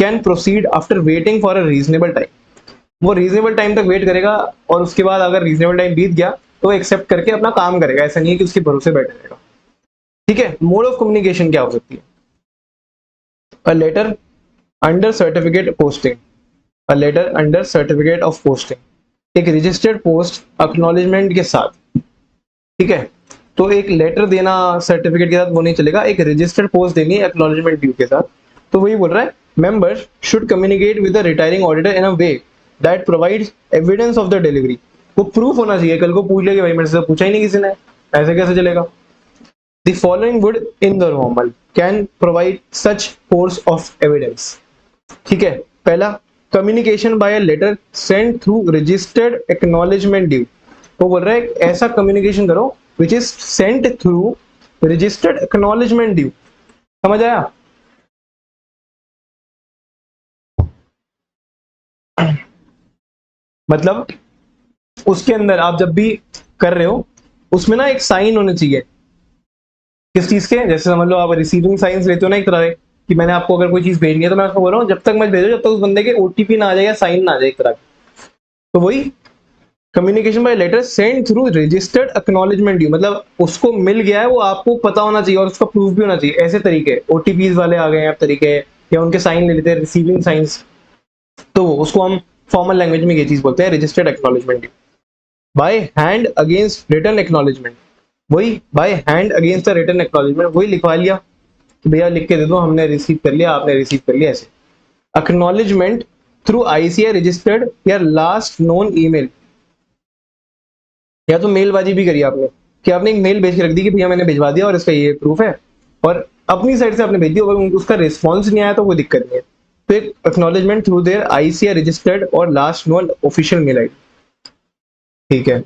can proceed after waiting for a reasonable time। वो reasonable time तक wait करेगा और उसके बाद अगर reasonable time बीत गया तो एक्सेप्ट करके अपना काम करेगा, ऐसा नहीं है कि उसके भरोसे बैठे रहेगा। ठीक है, मोड ऑफ कम्युनिकेशन क्या हो सकती है, a letter under certificate posting, a letter under certificate of posting, एक रजिस्टर्ड पोस्ट एक्नॉलेजमेंट के साथ। ठीक है, तो एक लेटर देना सर्टिफिकेट के साथ वो नहीं चलेगा, एक रजिस्टर्ड पोस्ट देनी है एक्नॉलेजमेंट ड्यू के साथ। तो वही बोल रहा है, members should communicate with the retiring auditor in a way that provides evidence of the delivery. वो प्रूफ होना चाहिए, कल को पूछ ले कि भाई मेरे से तो पूछा ही नहीं किसी ने, ऐसे कैसे चलेगा। The following would in the normal can provide such force of evidence. ठीक है, पहला, communication by letter send through registered acknowledgement due. वो बोल रहा है ऐसा कम्युनिकेशन करो which is sent through registered acknowledgement due। समझ आया। मतलब उसके अंदर आप जब भी कर रहे हो उसमें ना एक साइन होने चाहिए, किस चीज के, जैसे समझ लो आप रिसीविंग साइंस लेते हो ना एक तरह के, कि मैंने आपको अगर कोई चीज भेजनी है तो मैं उसको बोल रहा हूँ जब तक मत भेजो जब तक उस बंदे के ओटीपी ना आ जाए या साइन ना आ जाए एक तरह का। तो वही communication by letter send through registered acknowledgement due, मतलब उसको मिल गया है, वो आपको पता होना चाहिए और उसका प्रूफ भी होना चाहिए। ऐसे तरीके ओटीपीज वाले आ गए हैं अब तरीके, या उनके साइन ले लेते हैं, रिसीविंग साइंस, तो उसको हम फॉर्मल लैंग्वेज में ये चीज बोलते हैं registered acknowledgement due. By hand against return acknowledgement, वही by hand against the return acknowledgement, वही लिखवा लिया कि भैया लिख के दे दो, हमने रिसीव कर लिया, आपने रिसीव कर लिया। ऐसे एक्नॉलेजमेंट थ्रू आईसीआई रजिस्टर्ड या लास्ट नोन ईमेल, या तो मेलबाजी भी करी आपने कि आपने एक मेल भेज के रख दी कि भैया मैंने भिजवा दिया और इसका ये प्रूफ है, और अपनी साइड से आपने भेज दिया, अगर उसका रिस्पॉन्स नहीं आया तो कोई दिक्कत नहीं है। तो एक acknowledgement through their ICI registered or last known official mail ID, ठीक है।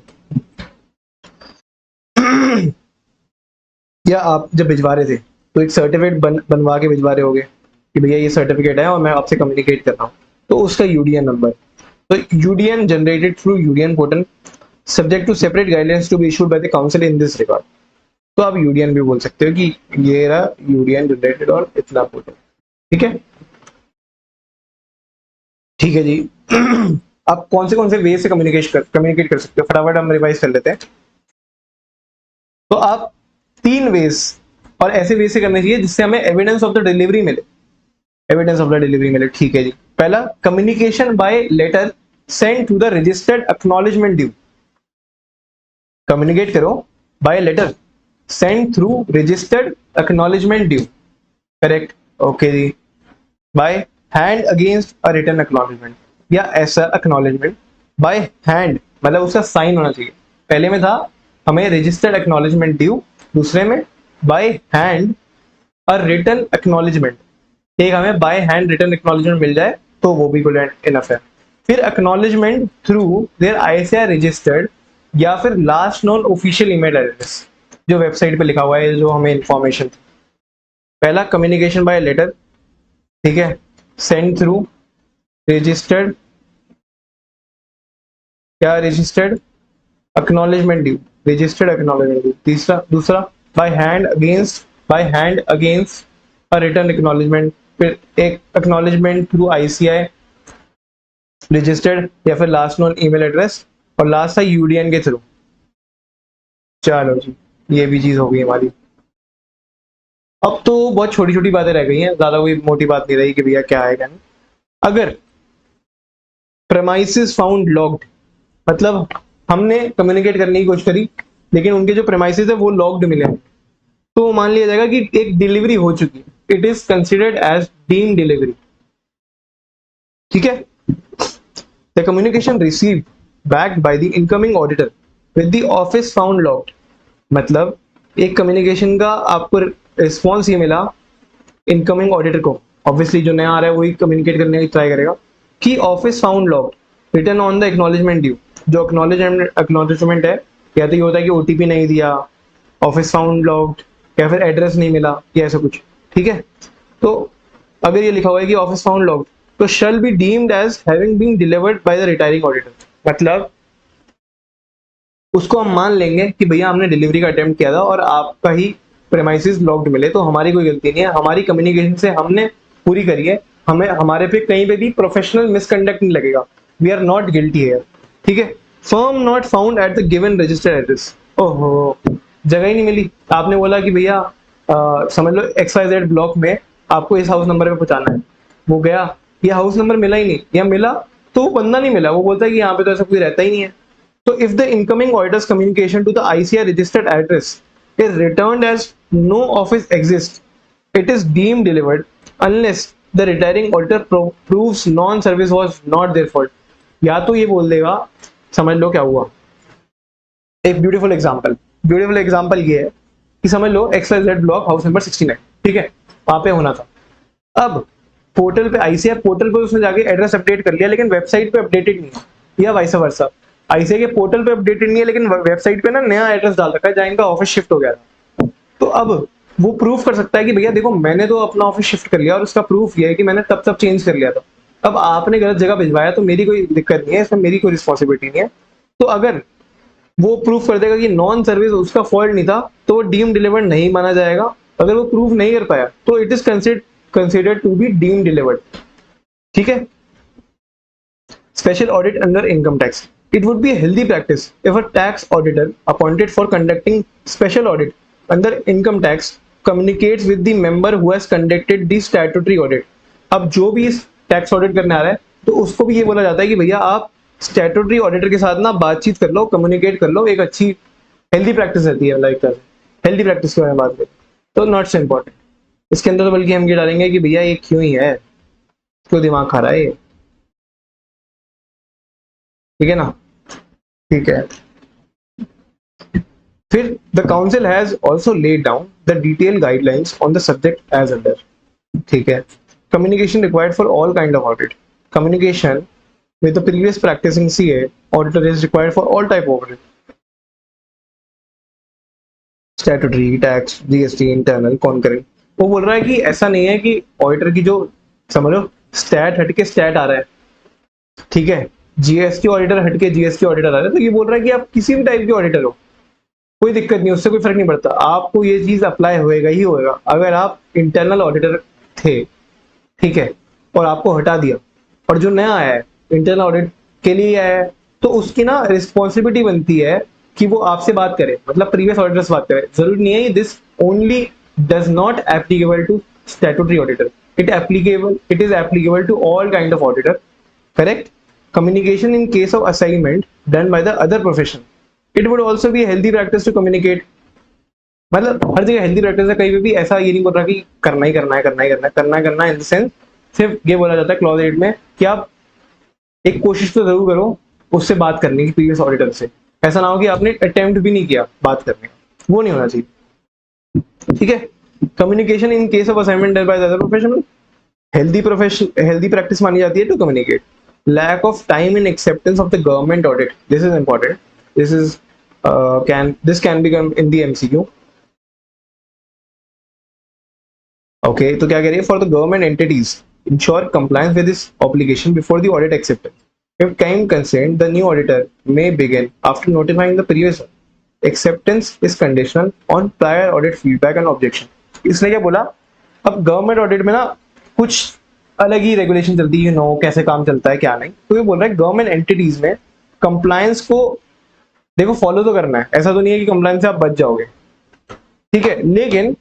या आप जब भिजवा रहे थे तो एक सर्टिफिकेट बनवा के भिजवा रहे होगे कि भैया ये सर्टिफिकेट है और मैं आपसे कम्युनिकेट कर रहा हूँ, तो उसका यूडीएन नंबर, तो UDN generated through UDN portal subject to separate guidelines to be issued by the council in this regard. तो आप यूडीएन भी बोल सकते हो कि ये रहा यूडीएन जनरेटेड और इतना पोर्टल, ठीक है। ठीक है जी। आप कौन से वे से कम्युनिकेट कर सकते हो, फटाफट हम रिवाइज कर लेते हैं। तो आप 3 वेज और ऐसे वे से करने चाहिए जिससे हमें एविडेंस ऑफ द डिलीवरी मिले, एविडेंस ऑफ द डिलीवरी मिले, ठीक है जी। पहला, communication by letter send to the registered acknowledgement due, communicate करो by letter send through registered acknowledgement due, correct, okay जी। By hand against a return acknowledgement, या ऐसा एक्नॉलेजमेंट बाय हैंड, मतलब उसका साइन होना चाहिए। पहले में था हमें रजिस्टर्ड एक्नॉलेजमेंट ड्यू, दूसरे में by hand a return acknowledgement, एक हमें बाय हैंड रिटर्न एक्नॉलेजमेंट मिल जाए तो वो भी गुड इनफ है। फिर acknowledgement through their ICI registered, या फिर last known official email address जो वेबसाइट पे लिखा हुआ है, जो हमें इंफॉर्मेशन। पहला कम्युनिकेशन बाय लेटर, ठीक है, सेंड थ्रू रजिस्टर्ड या registered acknowledgement due, registered acknowledgement due. तीसरा, दूसरा bye hand against a return acknowledgement, फिर एक एक्नॉलेजमेंट थ्रू आईसीआई रजिस्टर्ड या फिर लास्ट नोन ईमेल एड्रेस, और लास्ट था यूडीएन के थ्रू। चलो जी, ये भी चीज हो गई हमारी। अब तो बहुत छोटी छोटी बातें रह गई हैं, ज्यादा कोई मोटी बात नहीं रही कि भैया क्या आएगा नहीं। अगर प्रेमाइसिस फाउंड लॉक्ड, मतलब हमने कम्युनिकेट करने की कोशिश करी लेकिन उनके जो प्रेमाइसिस है वो लॉक्ड मिले हैं, तो मान लिया जाएगा कि एक डिलीवरी हो चुकी है, it is considered as deem delivery, ठीक है। The communication received backed by the incoming auditor with the office found locked, मतलब एक कम्युनिकेशन का आपको रिस्पॉन्स ये मिला इनकमिंग ऑडिटर को, ऑब्वियसली जो नया आ रहा है वही कम्युनिकेट करने की ट्राई करेगा कि office found locked return on the acknowledgement due, जो एक्नॉलेजमेंट है, या तो ये होता है कि ओटीपी नहीं दिया, ऑफिस फाउंड लॉक्ड, या फिर एड्रेस नहीं मिला, या ऐसा कुछ, ठीक है। तो अगर ये लिखा हुआ है कि ऑफिस फाउंड लॉक्ड, तो shall be deemed as having been delivered by the retiring auditor, मतलब उसको हम मान लेंगे कि भैया हमने डिलीवरी का अटेम्प्ट किया था और आपका ही प्रेमाइसिस लॉक्ड मिले, तो हमारी कोई गलती नहीं है, हमारी कम्युनिकेशन से हमने पूरी करी है, हमें हमारे पे कहीं पे भी प्रोफेशनल मिसकंडक्ट नहीं लगेगा, वी आर नॉट गिल्टी है, ठीक है। Firm not found at the given registered address, ओहो जगह ही नहीं मिली, आपने बोला कि भैया समझ लो XYZ ब्लॉक में आपको इस हाउस नंबर पे पहुंचाना है, वो गया, ये हाउस नंबर मिला ही नहीं, या मिला तो वो बंदा नहीं मिला, वो बोलता है कि यहाँ पे तो ऐसा कोई रहता ही नहीं है। So if the incoming auditor's communication to the ICI registered address is returned as no office exists, it is deemed delivered unless the retiring auditor proves non-service was not their fault। या तो ये बोल देगा, समझ लो क्या हुआ, एक beautiful example ये है कि समझ लो XYZ ब्लॉक हाउस नंबर 69, ठीक है, वहां पे होना था। अब पोर्टल पे ICI पोर्टल पे उसने जाके एड्रेस अपडेट कर लिया लेकिन वेबसाइट पे अपडेटेड नहीं है, या वाइस वर्सा, आईसीआई के पोर्टल पे अपडेटेड नहीं है लेकिन वेबसाइट पे ना नया एड्रेस डाल रखा है जहाँ इनका ऑफिस शिफ्ट हो गया था, तो अब वो प्रूफ कर सकता है कि भैया देखो मैंने तो अपना ऑफिस शिफ्ट कर लिया और उसका प्रूफ ये है कि मैंने तब चेंज कर लिया था, अब आपने गलत जगह भिजवाया तो मेरी कोई दिक्कत नहीं है, इसमें मेरी कोई रिस्पॉन्सिबिलिटी नहीं है। तो अगर वो प्रूफ कर देगा कि नॉन सर्विस उसका फॉल्ट नहीं था तो वो डीम डिलीवर्ड नहीं माना जाएगा, अगर वो प्रूफ नहीं कर पाया तो it is considered to be deem delivered, ठीक है। Special audit under income tax, It would be a healthy practice if a tax auditor appointed for conducting special audit under income tax communicates with the member who has conducted the statutory audit. अब जो भी इस tax audit करने आ रहा है तो उसको भी ये बोला जाता है कि भैया आप स्टैट्यूटरी ऑडिटर के साथ ना बातचीत कर लो, कम्युनिकेट कर लो, एक अच्छी हेल्दी प्रैक्टिस रहती है। लाइक हेल्दी प्रैक्टिस के बारे में बात करें तो नॉट सो इम्पोर्टेंट। इसके अंदर तो बल्कि हम ये डालेंगे कि भैया ये क्यों ही है, क्यों दिमाग खा रहा है ये, ठीक है ना। ठीक है, फिर the council has also laid down the detail guidelines on the subject as under. ठीक है, communication required for all kind of audit. Communication with the previous practicing CA auditor is required for all type of audit, statutory, tax, GST, internal, concurrent। वो बोल रहा है कि ऐसा नहीं है कि ऑडिटर की जो समझो स्टैट हटके स्टैट आ रहा है, ठीक है, जीएसटी ऑडिटर हटके जीएसटी ऑडिटर आ रहा है, तो ये बोल रहा है कि आप किसी भी टाइप के ऑडिटर हो, कोई दिक्कत नहीं, उससे कोई फर्क नहीं पड़ता, आपको ये चीज अप्लाई होएगा ही होएगा। अगर आप इंटरनल ऑडिटर थे, ठीक है, और आपको हटा दिया और जो नया आया है इंटरनल ऑडिट के लिए आया है, तो उसकी ना रिस्पॉन्सिबिलिटी बनती है कि वो आपसे बात करे, मतलब प्रीवियस ऑडिटर से बात करे। जरूरी नहीं है, this only does not applicable to statutory auditor, it is applicable to all kind of auditor, correct. Communication in case of assignment done by the other profession, it would also be healthy practice to communicate. मतलब हर जगह healthy practice है, कहीं भी ऐसा ये नहीं बोल रहा कि करना ही करना है, करना ही करना है, करना करना है इन द सेंस सिर्फ ये बोला जाता है क्लॉज 8 में कि आप एक कोशिश तो जरूर करो उससे बात करने की प्रीवियस ऑडिटर से। ऐसा ना हो कि आपने अटेम्प्ट भी नहीं किया बात करने का, वो नहीं होना चाहिए, ठीक है। Communication in case of assignment by the other professional, healthy practice मानी जाती है to communicate. Lack of time in acceptance of the government audit, this is important, this can become in the MCQ. Okay, तो क्या कह रही है, for the government entities ensure compliance with this obligation before the audit acceptance. If time consent, the new auditor may begin after notifying the previous one. Acceptance is conditional on prior audit feedback and objection. इसने क्या बोला, अब government audit में ना कुछ अलग ही regulation चलती है, नो कैसे काम चलता है क्या नहीं, तो ये बोल रहा है गवर्नमेंट एंटिटीज में कंप्लायंस को देखो फॉलो तो करना है, ऐसा तो नहीं है कि कंप्लायंस से आप बच जाओगे, ठीक है, लेकिन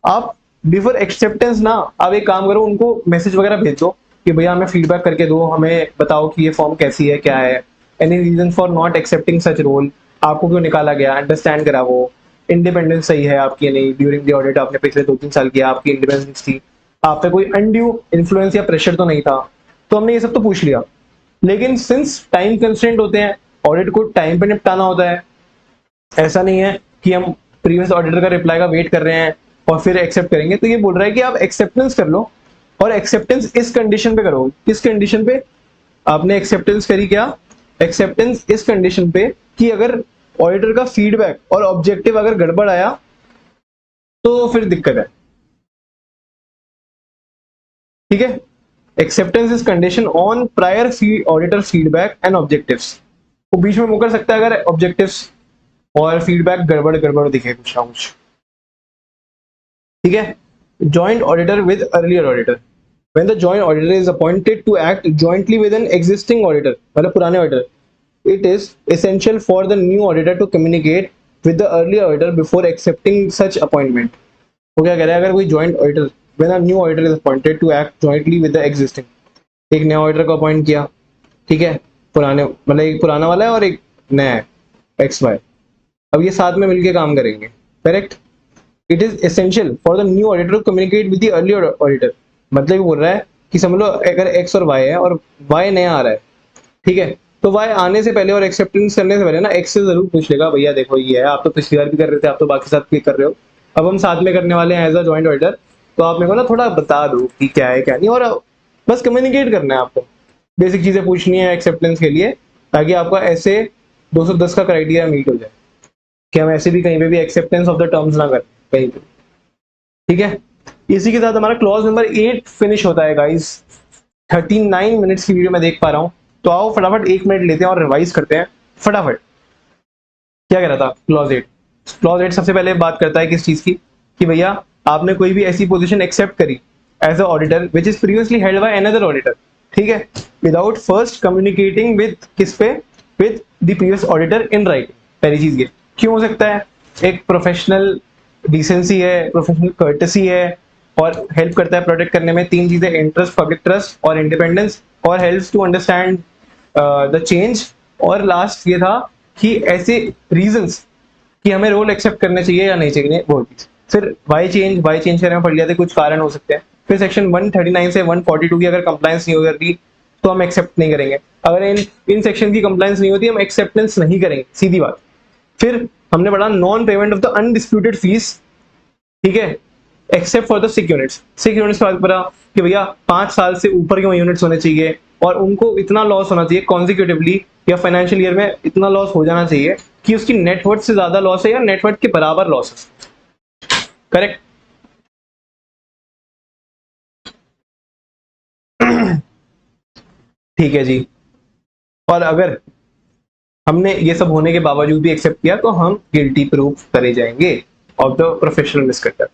आप बिफोर एक्सेप्टेंस ना आप एक काम करो, उनको मैसेज वगैरह भेजो कि भैया हमें फीडबैक करके दो, हमें बताओ कि ये फॉर्म कैसी है, क्या है, any reason for not accepting such role, आपको क्यों निकाला गया, अंडरस्टैंड करा वो, इंडिपेंडेंस सही है आपकी नहीं, ड्यूरिंग द ऑडिट आपने पिछले 2-3 साल किया, आपकी इंडिपेंडेंस थी, आप पे कोई अनड्यू इन्फ्लुएंस या प्रेशर तो नहीं था, तो हमने ये सब तो पूछ लिया। लेकिन सिंस टाइम कंस्ट्रेंट होते हैं, ऑडिट को टाइम पे निपटाना होता है, ऐसा नहीं है कि हम प्रीवियस ऑडिटर का रिप्लाई का वेट कर रहे हैं और फिर एक्सेप्ट करेंगे, तो ये बोल रहा है कि आप एक्सेप्टेंस कर लो, और एक्सेप्टेंस इस कंडीशन पे करो। किस कंडीशन पे आपने एक्सेप्टेंस करी, क्या एक्सेप्टेंस इस कंडीशन पे कि अगर ऑडिटर का फीडबैक और ऑब्जेक्टिव अगर गड़बड़ आया तो फिर दिक्कत है, ठीक है। Acceptance is condition on prior auditor feedback and objectives, वो बीच में मुकर सकता है अगर ऑब्जेक्टिव्स और फीडबैक गड़बड़ दिखे कुछ ना कुछ, ठीक है। Joint auditor with earlier auditor, when the joint auditor is appointed to act jointly with an existing auditor, मतलब पुराने auditor, it is essential for the new auditor to communicate with the earlier auditor before accepting such appointment. वो क्या कह रहा है, अगर कोई joint auditor, when a new auditor is appointed to act jointly with the existing, एक नया auditor को अपॉइंट किया, ठीक है, पुराने मतलब एक पुराना वाला है और एक नया है XY, अब ये साथ में मिलके काम करेंगे, correct. It is essential for the new auditor to communicate with the earlier auditor, मतलब बोल रहा है कि समझ लो अगर X और Y है और Y नया आ रहा है, ठीक है, तो Y आने से पहले और एक्सेप्टेंस करने से पहले ना X से जरूर पूछ लेगा, भैया देखो ये है, आप तो पिछली बार भी कर रहे थे, आप तो बाकी साथ भी कर रहे हो, अब हम साथ में करने वाले हैं एज अ जॉइंट ऑडिटर, तो आप मेरे को ना थोड़ा बता दो कि क्या है क्या नहीं, और बस कम्युनिकेट करना है आपको, बेसिक चीजें पूछनी है एक्सेप्टेंस के लिए, ताकि आपका ऐसे 210 का क्राइटेरिया मीट हो जाए कि हम ऐसे भी कहीं पे भी एक्सेप्टेंस ऑफ द टर्म्स ना करें कहीं पे, ठीक है। इसी के साथ हमारा क्लॉज नंबर 8 फिनिश होता है गाइस। 39 मिनट्स की वीडियो मैं देख पा रहा हूँ, तो आओ फटाफट 1 मिनट लेते हैं और रिवाइज करते हैं फटाफट। क्या कह रहा था क्लॉज 8? क्लॉज 8 सबसे पहले बात करता है किस चीज की, कि भैया आपने कोई भी ऐसी पोजीशन एक्सेप्ट करी as a auditor which is previously held by another auditor, ठीक है, विदाउट फर्स्ट कम्युनिकेटिंग विद किस पे, with the previous auditor in writing. पहली चीज ये क्यों हो सकता है, एक प्रोफेशनल डिसेंसी है, प्रोफेशनल कर्टसी है, और हेल्प करता है प्रोटेक्ट करने में। तीन चीजें, इंटरेस्ट, पब्लिक ट्रस्ट और इंडिपेंडेंस, और helps to understand the change. और लास्ट ये था कि ऐसे रीजंस कि हमें रोल एक्सेप्ट करने चाहिए या नहीं चाहिए, वो चीज। फिर वाई चेंज करने में पढ़ लिया था, कुछ कारण हो सकते हैं। फिर सेक्शन 139 से 142 की अगर कंप्लायंस नहीं होगी तो हम एक्सेप्ट नहीं करेंगे। अगर इन सेक्शन की कंप्लायंस नहीं होती हम एक्सेप्टेंस नहीं करेंगे, सीधी बात। फिर हमने पढ़ा non payment of the undisputed fees, ठीक है, accept for the sick units. Sick units के बाद पढ़ा कि भैया 5 साल से ऊपर के यूनिट्स होने चाहिए और उनको इतना लॉस होना चाहिए कॉन्जिक्यूटिवली या फाइनेंशियल ईयर में इतना लॉस हो जाना चाहिए कि उसकी नेटवर्थ से ज्यादा लॉस है या नेटवर्थ के बराबर लॉस है। करेक्ट। ठीक है जी। और अगर हमने ये सब होने के बावजूद भी एक्सेप्ट किया तो हम गिल्टी प्रूफ करे जाएंगे ऑफ द प्रोफेशनल मिसकंडक्ट।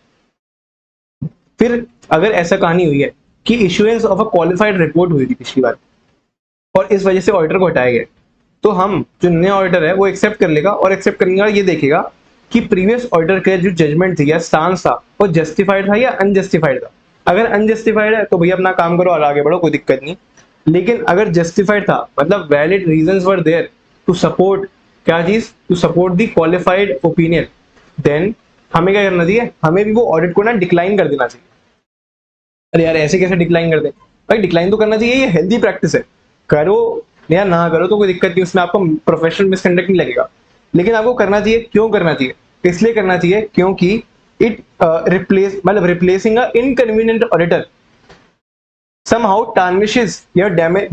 फिर अगर ऐसा कहानी हुई है कि issuance of a qualified report हुई थी पिछली बार और इस वजह से ऑडिटर को हटाया गया, तो हम जो नया ऑडिटर है वो एक्सेप्ट कर लेगा और एक्सेप्ट करने का ये देखेगा कि प्रीवियस ऑडिटर का जो जजमेंट थी या स्टांस था वो जस्टिफाइड था या अनजस्टिफाइड था। अगर अनजस्टिफाइड है तो भैया अपना काम करो और आगे बढ़ो, कोई दिक्कत नहीं। लेकिन अगर जस्टिफाइड था, मतलब valid reasons were there to support, क्या चीज, to support the qualified opinion, then हमें क्या करना चाहिए, हमें भी वो ऑडिट को ना डिक्लाइन कर देना चाहिए। अरे यार ऐसे कैसे डिक्लाइन कर दे, भाई डिक्लाइन तो करना चाहिए, ये हेल्दी प्रैक्टिस है। करो या ना करो तो कोई दिक्कत नहीं, उसमें आपको प्रोफेशनल मिसकंडक्ट नहीं लगेगा। लेकिन आपको करना चाहिए, क्यों करना चाहिए, इसलिए करना चाहिए क्योंकि इट मतलब रिप्लेसिंग अ इनकन्वीनियंट ऑडिटर somehow tarnishes या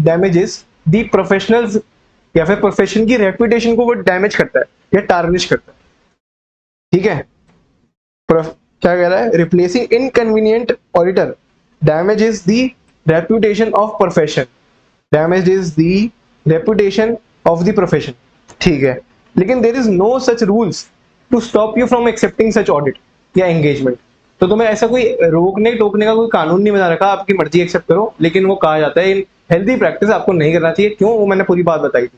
damages the professionals, या फिर प्रोफेशन की रेपुटेशन को वो डैमेज करता है या टार्निश करता है। ठीक है, क्या कह रहा है, replacing inconvenient auditor damages the reputation of profession, damages the reputation of the profession। ठीक है, लेकिन there is no such rules to stop you from accepting such audit या engagement। तो तुम्हें ऐसा कोई रोकने टोकने का कोई कानून नहीं बना रखा, आपकी मर्जी एक्सेप्ट करो, लेकिन वो कहा जाता है इन हेल्दी प्रैक्टिस आपको नहीं करना चाहिए। क्यों, वो मैंने पूरी बात बताई थी।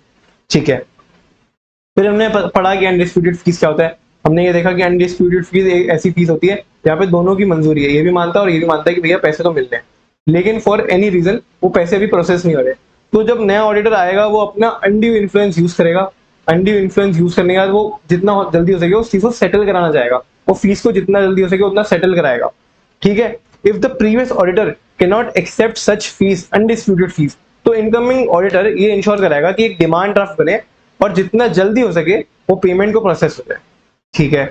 ठीक है, फिर हमने पढ़ा कि अनडिस्प्यूटेड फीस क्या होता है। हमने ये देखा कि अनडिस्प्यूटेड फीस एक ऐसी फीस होती है जहाँ पे दोनों की मंजूरी है, ये भी मानता है और ये भी मानता है कि भैया पैसे तो मिल रहे हैं, लेकिन फॉर एनी रीजन वो पैसे भी प्रोसेस नहीं हो रहे। तो जब नया ऑडिटर आएगा वो अपना अनड्यू इन्फ्लुएंस यूज करेगा। अनड्यू इन्फ्लुएंस यूज करने के बाद वो जितना जल्दी हो सके उस चीज को सेटल कराना चाहेगा, वो फीस को जितना जल्दी हो सके उतना सेटल कराएगा। ठीक है, if the previous auditor can not accept such fees, undisputed fees, तो इनकमिंग ऑडिटर ये इंश्योर कराएगा कि एक डिमांड ड्राफ्ट बने और जितना जल्दी हो सके वो पेमेंट को प्रोसेस हो जाए। ठीक है,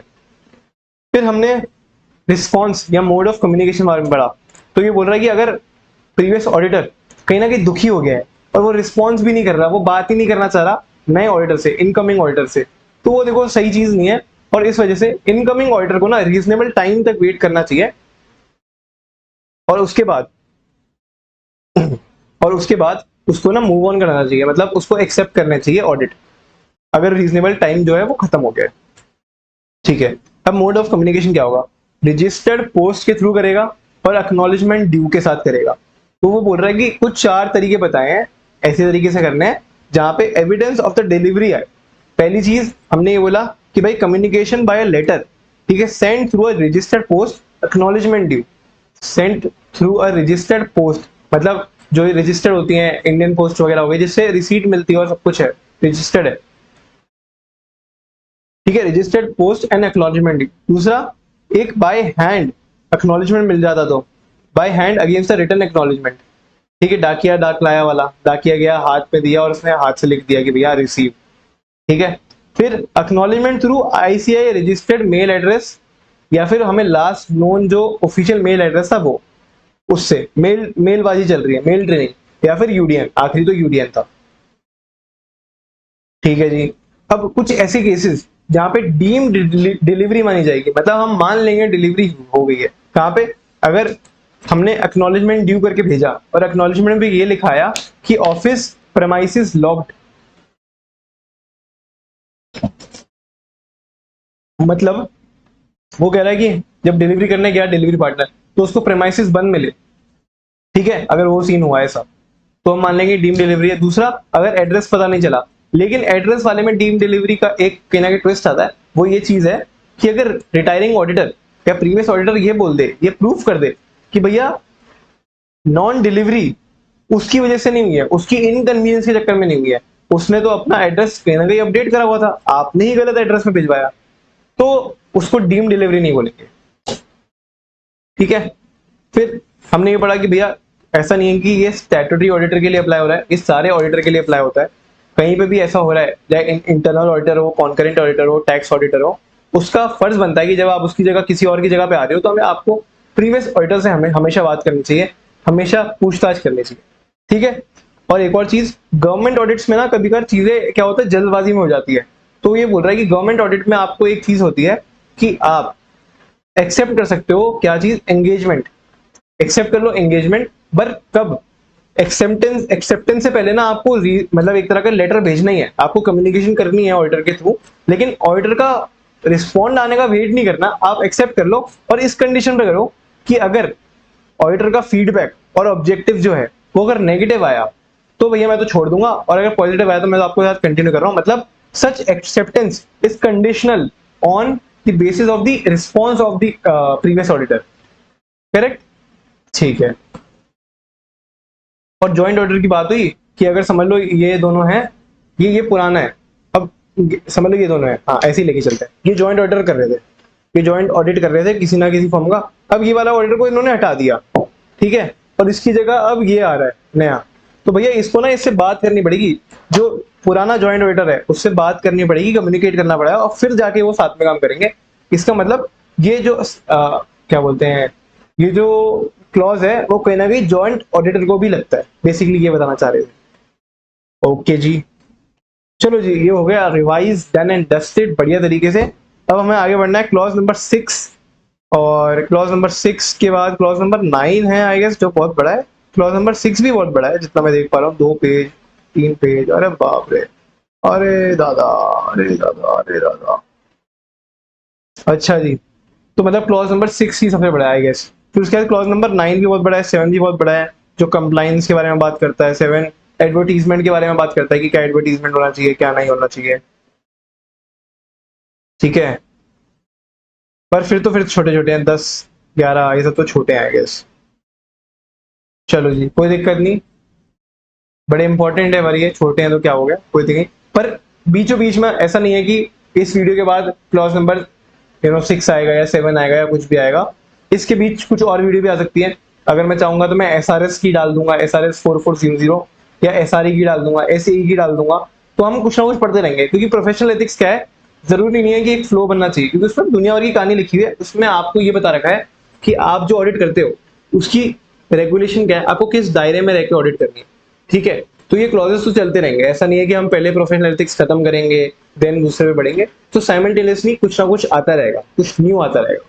फिर हमने रिस्पॉन्स या मोड ऑफ कम्युनिकेशन बारे में पढ़ा। तो ये बोल रहा है कि अगर प्रीवियस ऑडिटर कहीं ना कहीं दुखी हो गया है और वो रिस्पॉन्स भी नहीं कर रहा, वो बात ही नहीं करना चाह रहा नए ऑडिटर से, इनकमिंग ऑडिटर से, तो वो देखो सही चीज नहीं है। और इस वजह से इनकमिंग ऑडिटर को ना रीजनेबल टाइम तक वेट करना चाहिए और उसके बाद उसको ना मूव ऑन करना चाहिए, मतलब उसको एक्सेप्ट करना चाहिए ऑडिट, अगर रीजनेबल टाइम जो है वो खत्म हो गया है। ठीक है, अब मोड ऑफ कम्युनिकेशन क्या होगा, रजिस्टर्ड पोस्ट के थ्रू करेगा और एक्नॉलेजमेंट ड्यू के साथ करेगा। तो वो बोल रहा है कि कुछ 4 तरीके बताए हैं ऐसे तरीके से करने हैं जहां पे एविडेंस ऑफ द डिलीवरी है। पहली चीज हमने ये बोला कि भाई कम्युनिकेशन बाय लेटर, ठीक है, send through a registered post, acknowledgement due, send through a registered post, मतलब जो रजिस्टर्ड होती है इंडियन पोस्ट वगैरह हो गई जिससे रिसीट मिलती है और सब कुछ है, रजिस्टर्ड है। ठीक है, registered post and acknowledgement due. दूसरा, एक बाय हैंड एक्नॉलेजमेंट मिल जाता तो by hand against the written acknowledgement. ठीक है, डाकिया डाक लाया वाला, डाकिया गया हाथ में दिया और उसने हाथ से लिख दिया कि भैया रिसीव। ठीक है, फिर acknowledgement through ICI registered mail address, या फिर हमें लास्ट नोन जो ऑफिशियल मेल एड्रेस था वो, उससे मेलबाजी चल रही है, मेल ट्रेनिंग, या फिर यूडीएन, आखिरी तो यूडीएन था। ठीक है जी, अब कुछ ऐसे केसेस जहां पे डीम डिलीवरी मानी जाएगी, मतलब हम मान लेंगे डिलीवरी हो गई है। कहां पे, अगर हमने एक्नॉलेजमेंट ड्यू करके भेजा और एक्नॉलेजमेंट में ये लिखाया कि ऑफिस प्रेमाइसिस लॉक्ड, मतलब वो कह रहा है कि जब डिलीवरी करने गया डिलीवरी पार्टनर तो उसको प्रेमाइसिस बंद मिले। ठीक है, अगर वो सीन हुआ ऐसा तो हम मान लेंगे डीम डिलीवरी है। दूसरा, अगर एड्रेस पता नहीं चला, लेकिन एड्रेस वाले में डीम डिलीवरी का एक कहीं ना कहीं ट्विस्ट आता है। वो ये चीज है कि अगर रिटायरिंग ऑडिटर या प्रीवियस ऑडिटर ये बोल दे, ये प्रूफ कर दे कि भैया नॉन डिलीवरी उसकी वजह से नहीं हुई है, उसकी इनकन्वीनियंस के चक्कर में नहीं हुई है, उसने तो अपना एड्रेस कहीं ना कहीं अपडेट करा हुआ था, आपने ही गलत एड्रेस में भिजवाया, तो उसको डीम डिलीवरी नहीं बोलेंगे। ठीक है। फिर हमने ये पढ़ा कि भैया ऐसा नहीं है कि ये स्टैट्यूटरी ऑडिटर के लिए अप्लाई हो रहा है, ये सारे ऑडिटर के लिए अप्लाई होता है। कहीं पे भी ऐसा हो रहा है, चाहे इंटरनल ऑडिटर हो, कॉन्करेंट ऑडिटर हो, टैक्स ऑडिटर हो, उसका फर्ज बनता है कि जब आप उसकी जगह किसी और की जगह पे आ रहे हो तो हमें आपको प्रीवियस ऑडिटर से हमें हमेशा बात करनी चाहिए, हमेशा पूछताछ करनी चाहिए। ठीक है। और एक और चीज, गवर्नमेंट ऑडिट्स में ना कभी कभार चीजें क्या होता है जल्दबाजी में हो जाती है। तो ये बोल रहा है कि गवर्नमेंट ऑडिट में आपको एक चीज होती है कि आप एक्सेप्ट कर सकते हो, क्या चीज, एंगेजमेंट, एक्सेप्ट कर लो एंगेजमेंट। पर कब? एक्सेप्टेंस से पहले ना आपको मतलब एक तरह का लेटर भेजना ही है, आपको कम्युनिकेशन करनी है ऑडिटर के थ्रू, लेकिन ऑडिटर का रिस्पॉन्ड आने का वेट नहीं करना, आप एक्सेप्ट कर लो। और इस कंडीशन पे करो कि अगर ऑडिटर का फीडबैक और ऑब्जेक्टिव जो है वो अगर नेगेटिव आया तो भैया मैं तो छोड़ दूंगा, और अगर पॉजिटिव आया तो मैं तो आपको साथ कंटिन्यू कर रहा हूं। मतलब such acceptance is conditional on the basis of the response of the previous auditor. Correct. ठीक है। और जॉइंट ऑडिटर की बात हुई कि अगर समझ लो ये दोनों हैं, ये पुराना है, अब समझ लो ये दोनों हैं, हाँ ऐसे ही लेके चलते हैं। ये जॉइंट ऑडिटर कर रहे थे, ये जॉइंट ऑडिट कर रहे थे किसी ना किसी फर्म का, अब ये वाला ऑडिटर को इन्होंने हटा दिया, ठीक है, और इसकी जगह अब ये आ रहा है नया। तो भैया इसको ना इससे बात करनी पड़ेगी, जो पुराना जॉइंट ऑडिटर है उससे बात करनी पड़ेगी, कम्युनिकेट करना पड़ेगा, और फिर जाके वो साथ में काम करेंगे। इसका मतलब ये जो क्या बोलते हैं, ये जो क्लॉज है वो कहीं ना कहीं जॉइंट ऑडिटर को भी लगता है, बेसिकली ये बताना चाह रहे थे। ओके जी, चलो जी, ये हो गया रिवाइज, डन एंड डस्टेड बढ़िया तरीके से। अब हमें आगे बढ़ना है क्लॉज नंबर 6, और क्लॉज नंबर 6 के बाद क्लॉज नंबर 9 है आई गेस, जो बहुत बड़ा है। क्लॉज नंबर 6 भी बहुत बड़ा है जितना मैं देख पा रहा हूँ, 2 पेज 3 पेज, अरे बाप रे, अरे दादा, अरे दादा, अरे दादा। अच्छा जी, तो मतलब क्लॉज नंबर 6 ही सबसे बड़ा है आई गेस। फिर उसके बाद क्लॉज नंबर 9 भी बहुत बड़ा है, 7 भी बहुत बड़ा है, जो कंप्लाइंस के बारे में बात करता है। 7 एडवर्टीजमेंट के बारे में बात करता है कि क्या एडवर्टीजमेंट होना चाहिए, क्या नहीं होना चाहिए। ठीक है। पर फिर छोटे छोटे हैं, 10 11 ये सब तो छोटे हैं आई गेस। चलो जी, कोई दिक्कत नहीं, बड़े इंपॉर्टेंट है पर ये छोटे हैं तो क्या हो गया, कोई दिक्कत नहीं। पर बीचों बीच में ऐसा नहीं है कि इस वीडियो के बाद क्लॉज नंबर 6 आएगा या 7 आएगा या कुछ भी आएगा, इसके बीच कुछ और वीडियो भी आ सकती है। अगर मैं चाहूंगा तो मैं SRS की डाल दूंगा, SRS 4400, या SRE की डाल दूंगा, SAE की डाल दूंगा। तो हम कुछ ना कुछ पढ़ते रहेंगे, क्योंकि प्रोफेशनल एथिक्स क्या है, जरूरी नहीं है कि एक फ्लो बनना चाहिए, क्योंकि उसमें दुनिया भर की कहानी लिखी हुई है। उसमें आपको ये बता रखा है कि आप जो ऑडिट करते हो उसकी रेगुलेशन क्या है, आपको किस दायरे में रहकर ऑडिट करनी है। ठीक है। तो ये क्लॉजेस तो चलते रहेंगे, ऐसा नहीं है कि हम पहले प्रोफेशनल एथिक्स खत्म करेंगे देन दूसरे पे बढ़ेंगे। तो साइमल्टेनियसली कुछ ना कुछ आता रहेगा, कुछ न्यू आता रहेगा,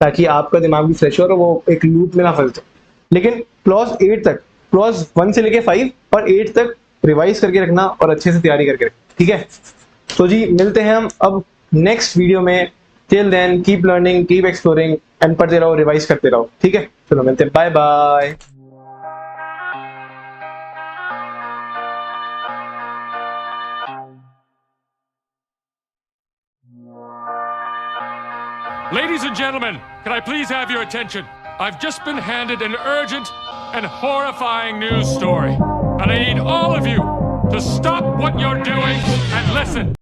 ताकि आपका दिमाग भी फ्रेश हो और वो एक लूप में ना फंस जाए। लेकिन क्लॉज 8 तक, क्लॉज 1 से लेके 5 और 8 तक रिवाइज करके रखना और अच्छे से तैयारी करके रखना। ठीक है। तो जी मिलते हैं हम अब नेक्स्ट वीडियो में। Till then keep learning, keep exploring and पढ़ते रहो, रिवाइज करते रहो। ठीक है, चलो मिलते हैं, bye bye. Ladies and gentlemen, can I please have your attention? I've just been handed an urgent and horrifying news story, and I need all of you to stop what you're doing and listen.